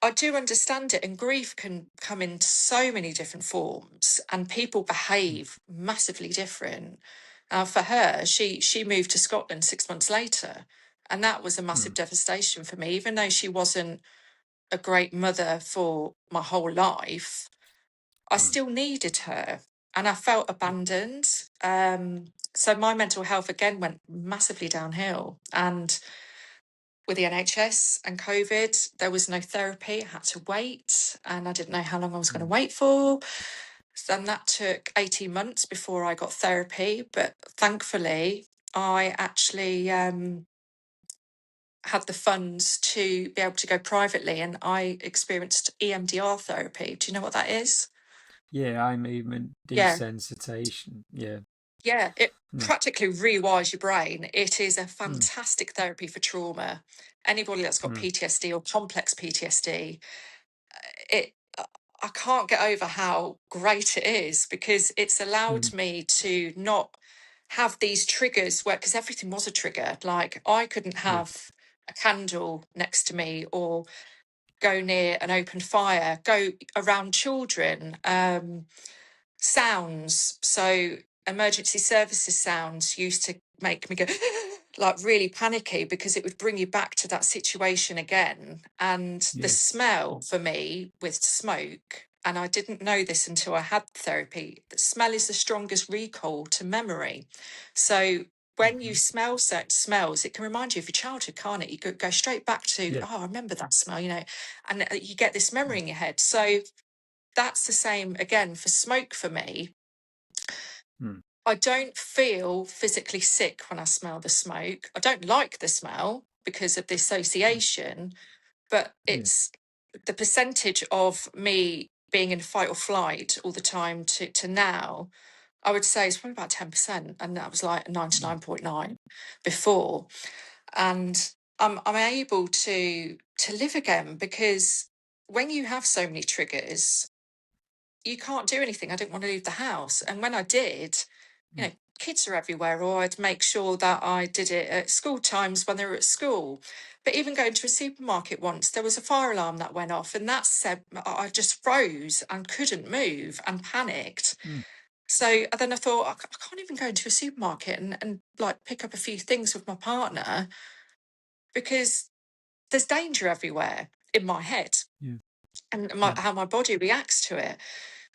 I do understand it, and grief can come in so many different forms, and people behave massively different. For her, she moved to Scotland 6 months later, and that was a massive devastation for me. Even though she wasn't a great mother for my whole life, I still needed her, and I felt abandoned. So my mental health again went massively downhill, and with the NHS and COVID, there was no therapy. I had to wait, and I didn't know how long I was going to wait for. Then that took 18 months before I got therapy. But thankfully, I actually had the funds to be able to go privately, and I experienced EMDR therapy. Do you know what that is? Yeah, eye movement Yeah. desensitization. Yeah. Yeah, it Mm. practically rewires your brain. It is a Mm. fantastic therapy for trauma. Anybody that's got Mm. PTSD or complex PTSD, it I can't get over how great it is, because it's allowed me to not have these triggers where, because everything was a trigger. Like, I couldn't Yeah. have a candle next to me, or go near an open fire, go around children. Sounds, so emergency services sounds used to make me go like really panicky, because it would bring you back to that situation again. And the Yeah. smell for me with smoke, and I didn't know this until I had therapy, that smell is the strongest recall to memory. So when you smell certain smells, it can remind you of your childhood, can't it? You go straight back to, Yeah. oh, I remember that smell, and you get this memory in your head. So that's the same again for smoke for me. Mm. I don't feel physically sick when I smell the smoke. I don't like the smell because of the association, but Yeah. it's the percentage of me being in fight or flight all the time to now, I would say it's probably about 10%. And that was like 99.9 before. And I'm able to live again, because when you have so many triggers, you can't do anything. I didn't want to leave the house. And when I did, kids are everywhere, or I'd make sure that I did it at school times when they were at school. But even going to a supermarket once, there was a fire alarm that went off, and that said, I just froze and couldn't move and panicked. So then I thought, I can't even go into a supermarket and like pick up a few things with my partner, because there's danger everywhere in my head, Yeah. and Yeah. how my body reacts to it.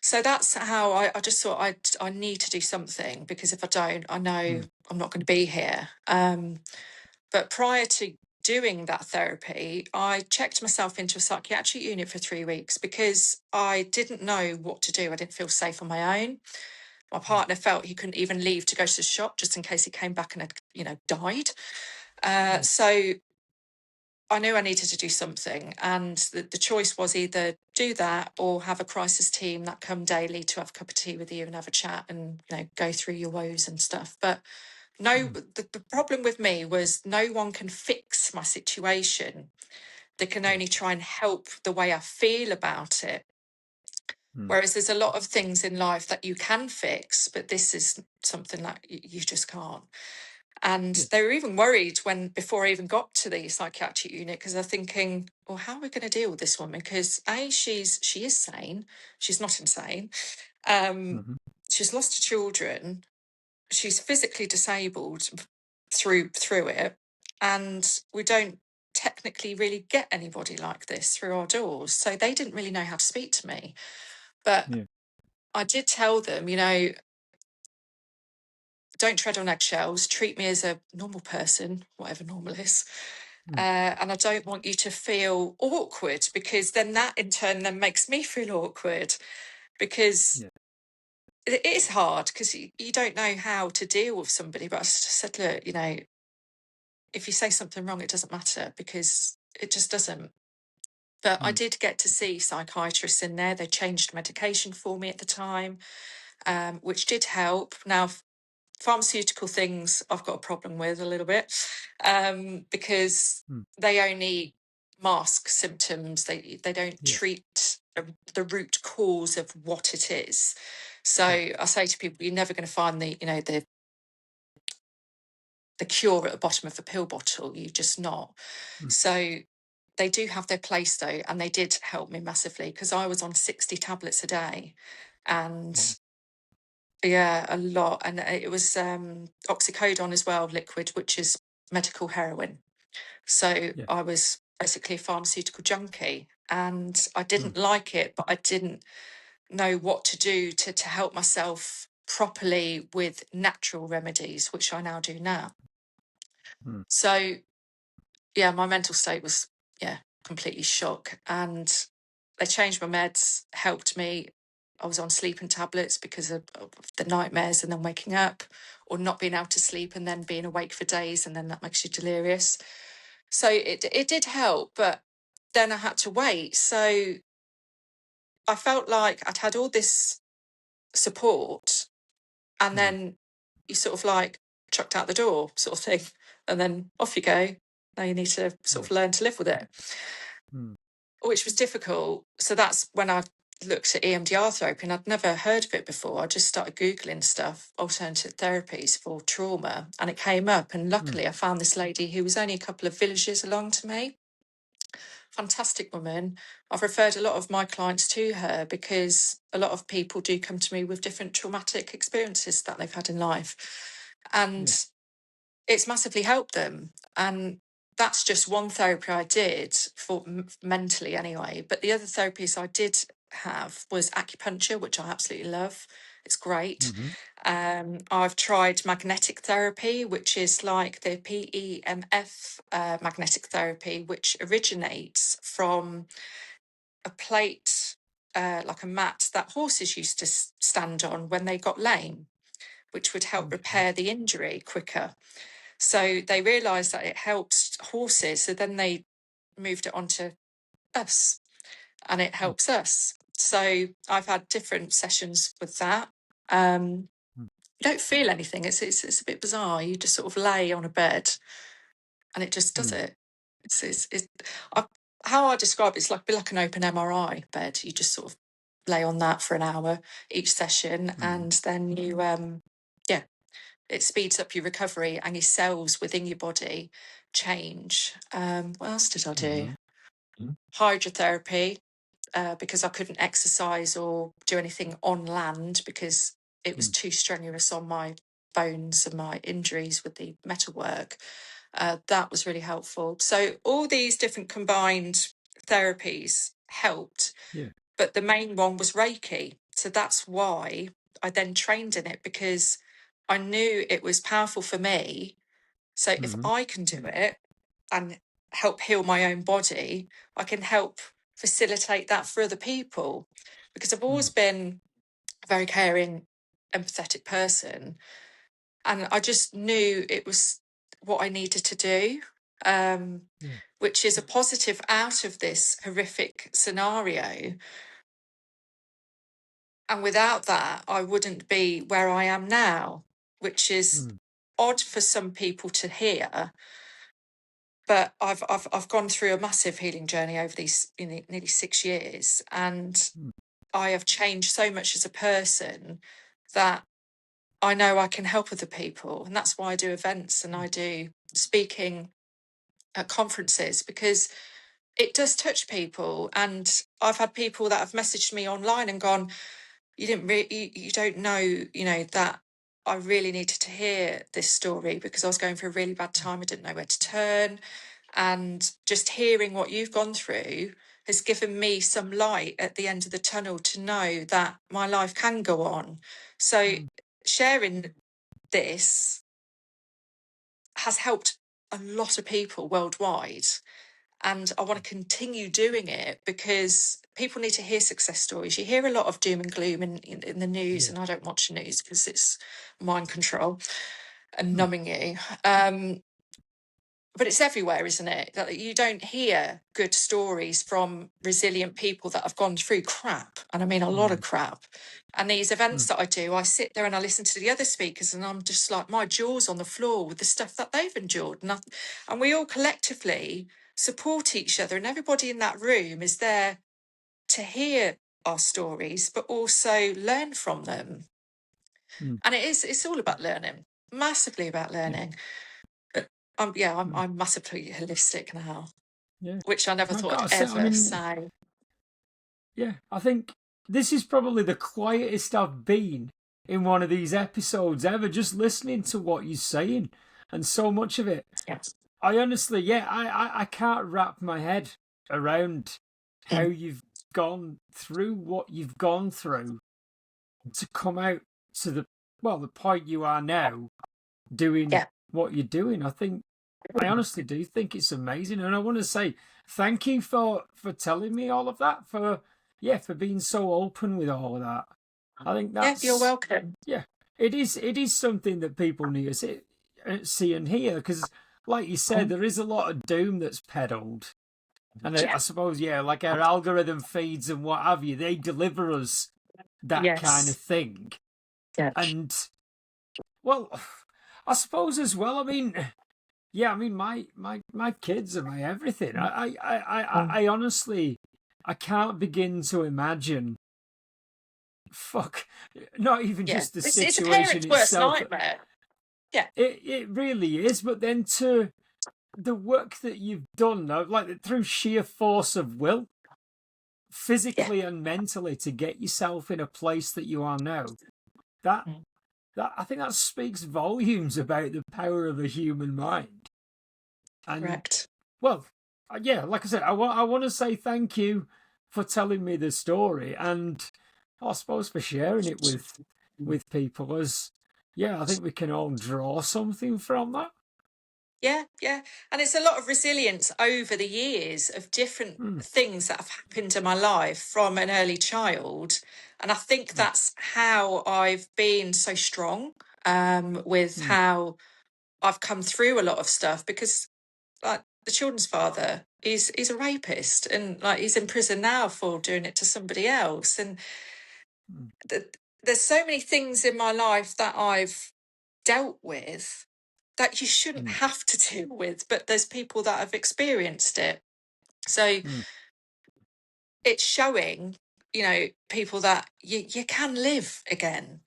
So that's how I just thought I need to do something, because if I don't, I know I'm not going to be here. But prior to doing that therapy, I checked myself into a psychiatric unit for 3 weeks, because I didn't know what to do. I didn't feel safe on my own. My partner felt he couldn't even leave to go to the shop, just in case he came back and had, died. So I knew I needed to do something, and the choice was either do that or have a crisis team that come daily to have a cup of tea with you and have a chat and go through your woes and stuff. But no, the problem with me was no one can fix my situation. They can only try and help the way I feel about it. Whereas there's a lot of things in life that you can fix, but this is something that you just can't. And Yeah. they were even worried before I even got to the psychiatric unit, because they're thinking, well, how are we going to deal with this woman? Because she is sane. She's not insane. She's lost her children. She's physically disabled through it. And we don't technically really get anybody like this through our doors. So they didn't really know how to speak to me. But I did tell them, don't tread on eggshells, treat me as a normal person, whatever normal is. And I don't want you to feel awkward, because then that in turn then makes me feel awkward, because it is hard, because you don't know how to deal with somebody. But I just said, look, if you say something wrong, it doesn't matter, because it just doesn't. But I did get to see psychiatrists in there. They changed medication for me at the time, which did help. Now, pharmaceutical things I've got a problem with a little bit, because they only mask symptoms. They don't treat the root cause of what it is. So I say to people, you're never going to find the cure at the bottom of a pill bottle. You're just not. So they do have their place though, and they did help me massively because I was on 60 tablets a day, and yeah, a lot. And it was oxycodone as well, liquid, which is medical heroin. So Yeah. I was basically a pharmaceutical junkie, and I Mm. didn't like it, but I didn't know what to do to help myself properly with natural remedies, which I now do now. Mm. So yeah, my mental state was, yeah, completely shook. And they changed my meds, helped me. I was on sleeping tablets because of the nightmares and then waking up, or not being able to sleep and then being awake for days, and then that makes you delirious. So it did help, but then I had to wait. So I felt like I'd had all this support, and then you sort of like chucked out the door, sort of thing, and then off you go. Now you need to sort of learn to live with it, which was difficult. So that's when I looked at EMDR therapy, and I'd never heard of it before. I just started Googling stuff, alternative therapies for trauma, and it came up. And luckily, I found this lady who was only a couple of villages along to me. Fantastic woman. I've referred a lot of my clients to her because a lot of people do come to me with different traumatic experiences that they've had in life. And it's massively helped them. And that's just one therapy I did for mentally anyway. But the other therapies I did have was acupuncture, which I absolutely love. It's great. I've tried magnetic therapy, which is like the PEMF magnetic therapy, which originates from a plate, like a mat that horses used to stand on when they got lame, which would help repair the injury quicker. So they realised that it helped horses, so then they moved it onto us, and it helps us. So I've had different sessions with that. You don't feel anything. It's a bit bizarre. You just sort of lay on a bed, and it just does it. How I describe it's like a bit like an open MRI bed. You just sort of lay on that for an hour each session, and then you it speeds up your recovery, and your cells within your body change. What else did I do? Hydrotherapy, because I couldn't exercise or do anything on land because it was too strenuous on my bones and my injuries with the metalwork. That was really helpful. So all these different combined therapies helped, but the main one was Reiki. So that's why I then trained in it, because I knew it was powerful for me. So if I can do it and help heal my own body, I can help facilitate that for other people, because I've always been a very caring, empathetic person, and I just knew it was what I needed to do, which is a positive out of this horrific scenario. And without that, I wouldn't be where I am now, which is odd for some people to hear. But I've gone through a massive healing journey over these nearly 6 years, and I have changed so much as a person that I know I can help other people, and that's why I do events and I do speaking at conferences, because it does touch people. And I've had people that have messaged me online and gone, you don't know, that I really needed to hear this story because I was going through a really bad time. I didn't know where to turn. And just hearing what you've gone through has given me some light at the end of the tunnel to know that my life can go on. So sharing this has helped a lot of people worldwide. And I want to continue doing it because people need to hear success stories. You hear a lot of doom and gloom in the news, and I don't watch the news because it's mind control and numbing you. But it's everywhere, isn't it? That you don't hear good stories from resilient people that have gone through crap. And I mean, a lot of crap. And these events that I do, I sit there and I listen to the other speakers, and I'm just like, my jaw's on the floor with the stuff that they've endured. And we all collectively support each other, and everybody in that room is there to hear our stories, but also learn from them. And it's all about learning, massively about learning. I'm massively holistic now. Yeah. which I never And I thought gotta I'd say, I ever mean, say. yeah, I think this is probably the quietest I've been in one of these episodes ever, just listening to what you're saying. And so much of it, Yes. I honestly, yeah, I can't wrap my head around how Mm. you've gone through what you've gone through to come out to the point you are now doing Yeah. what you're doing. I honestly do think it's amazing, and I want to say thank you for telling me all of that, for being so open with all of that. I think Yeah, you're that's welcome. yeah, it is something that people need to see and hear, because, like you said, there is a lot of doom that's peddled, and I Yeah. suppose, yeah, like our algorithm feeds and what have you, they deliver us that kind of Yes. thing, Yeah. and well, I suppose as well. I mean, yeah, I mean, my kids are my everything. I honestly, I can't begin to imagine. Fuck, not even Yeah. just the It's a situation parent's worst itself. nightmare. Yeah. It really is. But then to the work that you've done, like through sheer force of will, Yeah. physically and mentally, to get yourself in a place that you are now. That Mm. that I think that speaks volumes about the power of a human mind. And Correct. well, yeah, like I said, I want to say thank you for telling me the story, and I suppose for sharing it with people. As yeah, I think we can all draw something from that. Yeah, yeah. And it's a lot of resilience over the years of different Mm, things that have happened in my life from an early child. And I think mm, that's how I've been so strong, with mm, how I've come through a lot of stuff, because like the children's father is a rapist, and like he's in prison now for doing it to somebody else. And mm, th- there's so many things in my life that I've dealt with that you shouldn't mm, have to deal with, but there's people that have experienced it. So mm, it's showing, people that you can live again.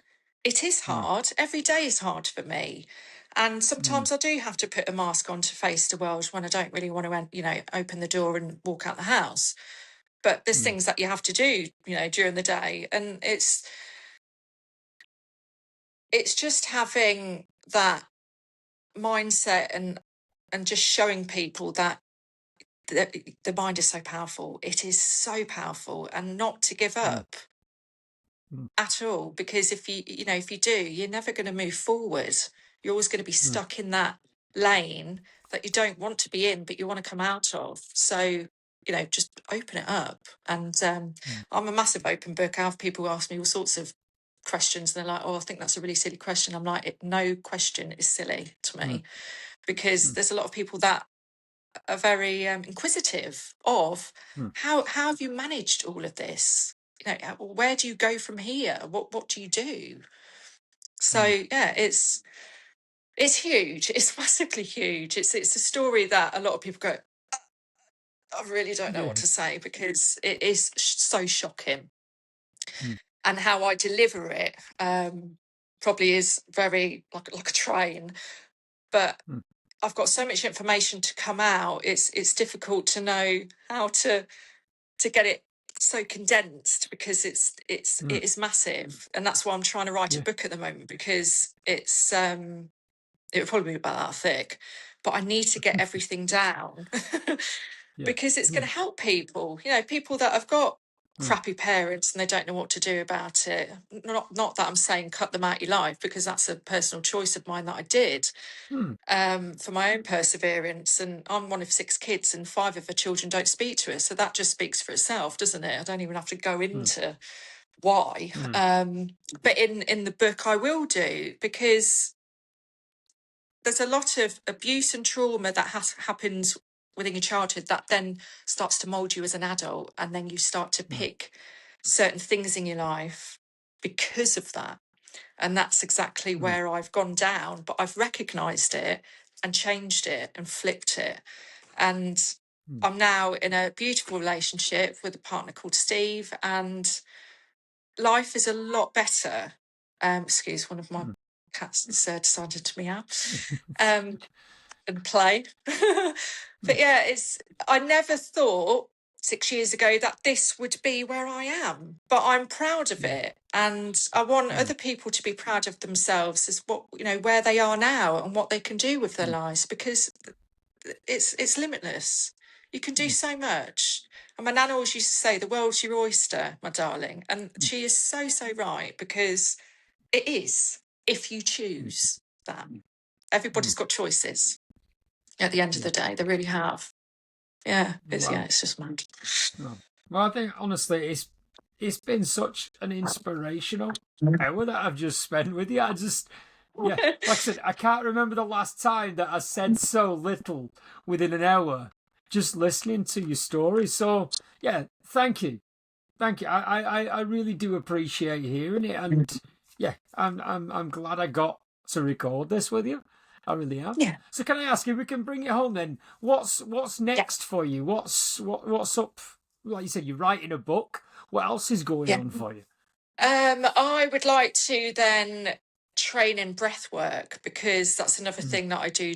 It is mm, hard. Every day is hard for me. And mm, sometimes I do have to put a mask on to face the world when I don't really want to, open the door and walk out the house. But there's mm, things that you have to do, during the day. And it's just having that mindset, and just showing people that the mind is so powerful. It is so powerful, and not to give mm, up mm, at all, because if you do, you're never going to move forward. You're always going to be mm, stuck in that lane that you don't want to be in, but you want to come out of. So just open it up. And mm, I'm a massive open book. I have people ask me all sorts of questions, and they're like, oh, I think that's a really silly question. I'm like, no question is silly to mm, me, because mm, there's a lot of people that are very inquisitive of mm, how have you managed all of this. Where do you go from here? What do you do? So mm. yeah, it's huge. It's massively huge. It's a story that a lot of people go, I really don't know what Yeah. to say, because it is so shocking. Mm, And how I deliver it, probably is very like a train. But mm, I've got so much information to come out. It's difficult to know how to get it so condensed, because mm. it is massive. And that's why I'm trying to write a Yeah. book at the moment, because it would probably be about that thick, but I need to get everything down Yeah. because it's going Yeah. to help people. People that have got Mm, crappy parents and they don't know what to do about it. Not that I'm saying cut them out your life, because that's a personal choice of mine that I did, mm, for my own perseverance. And I'm one of 6 kids, and 5 of the children don't speak to us, so that just speaks for itself, doesn't it? I don't even have to go mm, into why. mm, But in the book I will do, because there's a lot of abuse and trauma that happens within your childhood that then starts to mold you as an adult, and then you start to mm, pick certain things in your life because of that. And that's exactly mm, where I've gone down, but I've recognized it and changed it and flipped it. And mm, I'm now in a beautiful relationship with a partner called Steve, and life is a lot better. Excuse, one of my mm. cats decided to meow. Um, and play. But yeah, I never thought 6 years ago that this would be where I am, but I'm proud of it, and I want other people to be proud of themselves as where they are now and what they can do with their lives, because it's limitless. You can do so much. And my nan always used to say, the world's your oyster, my darling. And she is so, so right, because it is, if you choose that. Everybody's got choices at the end of the day. They really have. Yeah, it's just mad. Well, I think honestly, it's been such an inspirational hour that I've just spent with you. Like I said, I can't remember the last time that I said so little within an hour just listening to your story. So yeah, thank you. I really do appreciate hearing it, and yeah, I'm glad I got to record this with you. I really am. Yeah. So can I ask you, we can bring it home then? What's next for you? What's up? Like you said, you're writing a book. What else is going on for you? I would like to then train in breath work, because that's another thing that I do,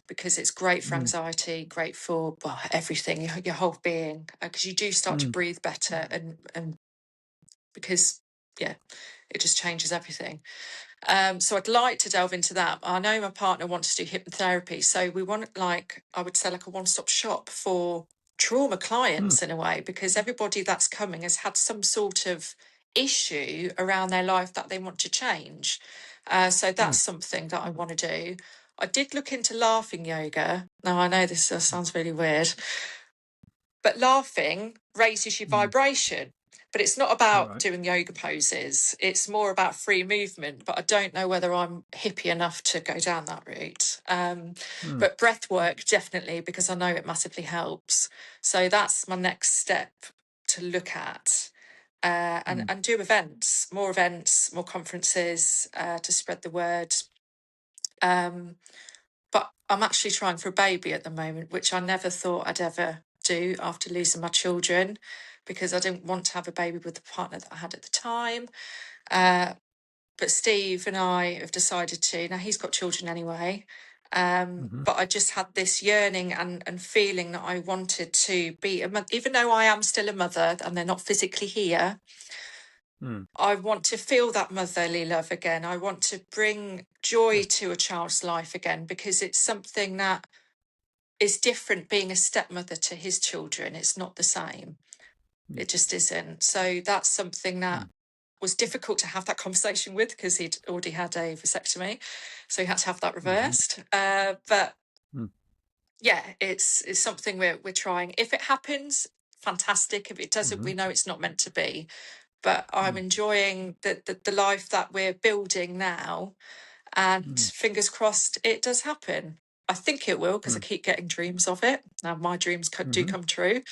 because it's great for anxiety, great for everything, your whole being, because you do start to breathe better, and because it just changes everything. So I'd like to delve into that. I know my partner wants to do hypnotherapy, so we want, I would say, like a one-stop shop for trauma clients in a way, because everybody that's coming has had some sort of issue around their life that they want to change. So that's something that I want to do. I did look into laughing yoga. Now, I know this sounds really weird, but laughing raises your vibration. But it's not about doing yoga poses. It's more about free movement. But I don't know whether I'm hippie enough to go down that route. But breath work, definitely, because I know it massively helps. So that's my next step to look at. And do events, more conferences, to spread the word. But I'm actually trying for a baby at the moment, which I never thought I'd ever do after losing my children, because I didn't want to have a baby with the partner that I had at the time. But Steve and I have decided to. Now, he's got children anyway. But I just had this yearning and feeling that I wanted to be a mother, even though I am still a mother and they're not physically here. I want to feel that motherly love again. I want to bring joy to a child's life again, because it's something that is different being a stepmother to his children. It's not the same. It just isn't. So that's something that was difficult to have that conversation with, because he'd already had a vasectomy. So he had to have that reversed. But yeah, it's something we're trying. If it happens, fantastic. If it doesn't, we know it's not meant to be. But I'm enjoying the life that we're building now, and fingers crossed it does happen. I think it will, because I keep getting dreams of it. Now my dreams do come true.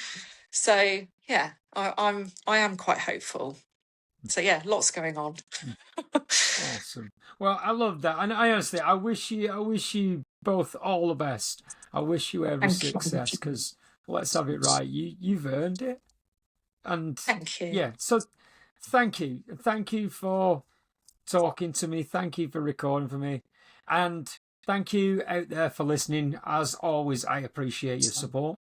So yeah, I am quite hopeful. So yeah, lots going on. Awesome. Well, I love that, and I honestly, I wish you both all the best. I wish you every success, because let's have it right. You've earned it, and thank you. Yeah. So thank you for talking to me. Thank you for recording for me, and thank you out there for listening. As always, I appreciate your support.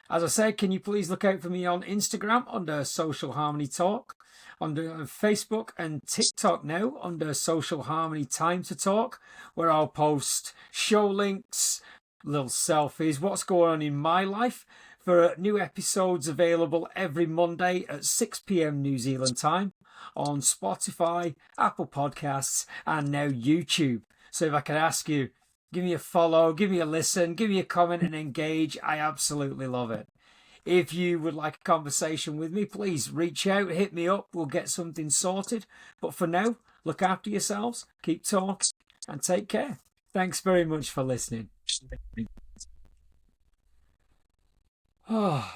As I said, can you please look out for me on Instagram under Social Harmony Talk, on Facebook and TikTok now under Social Harmony Time to Talk, where I'll post show links, little selfies, what's going on in my life, for new episodes available every Monday at 6 p.m. New Zealand time on Spotify, Apple Podcasts, and now YouTube. So if I could ask you, give me a follow, give me a listen, give me a comment and engage. I absolutely love it. If you would like a conversation with me, please reach out, hit me up. We'll get something sorted. But for now, look after yourselves, keep talking, and take care. Thanks very much for listening. Oh.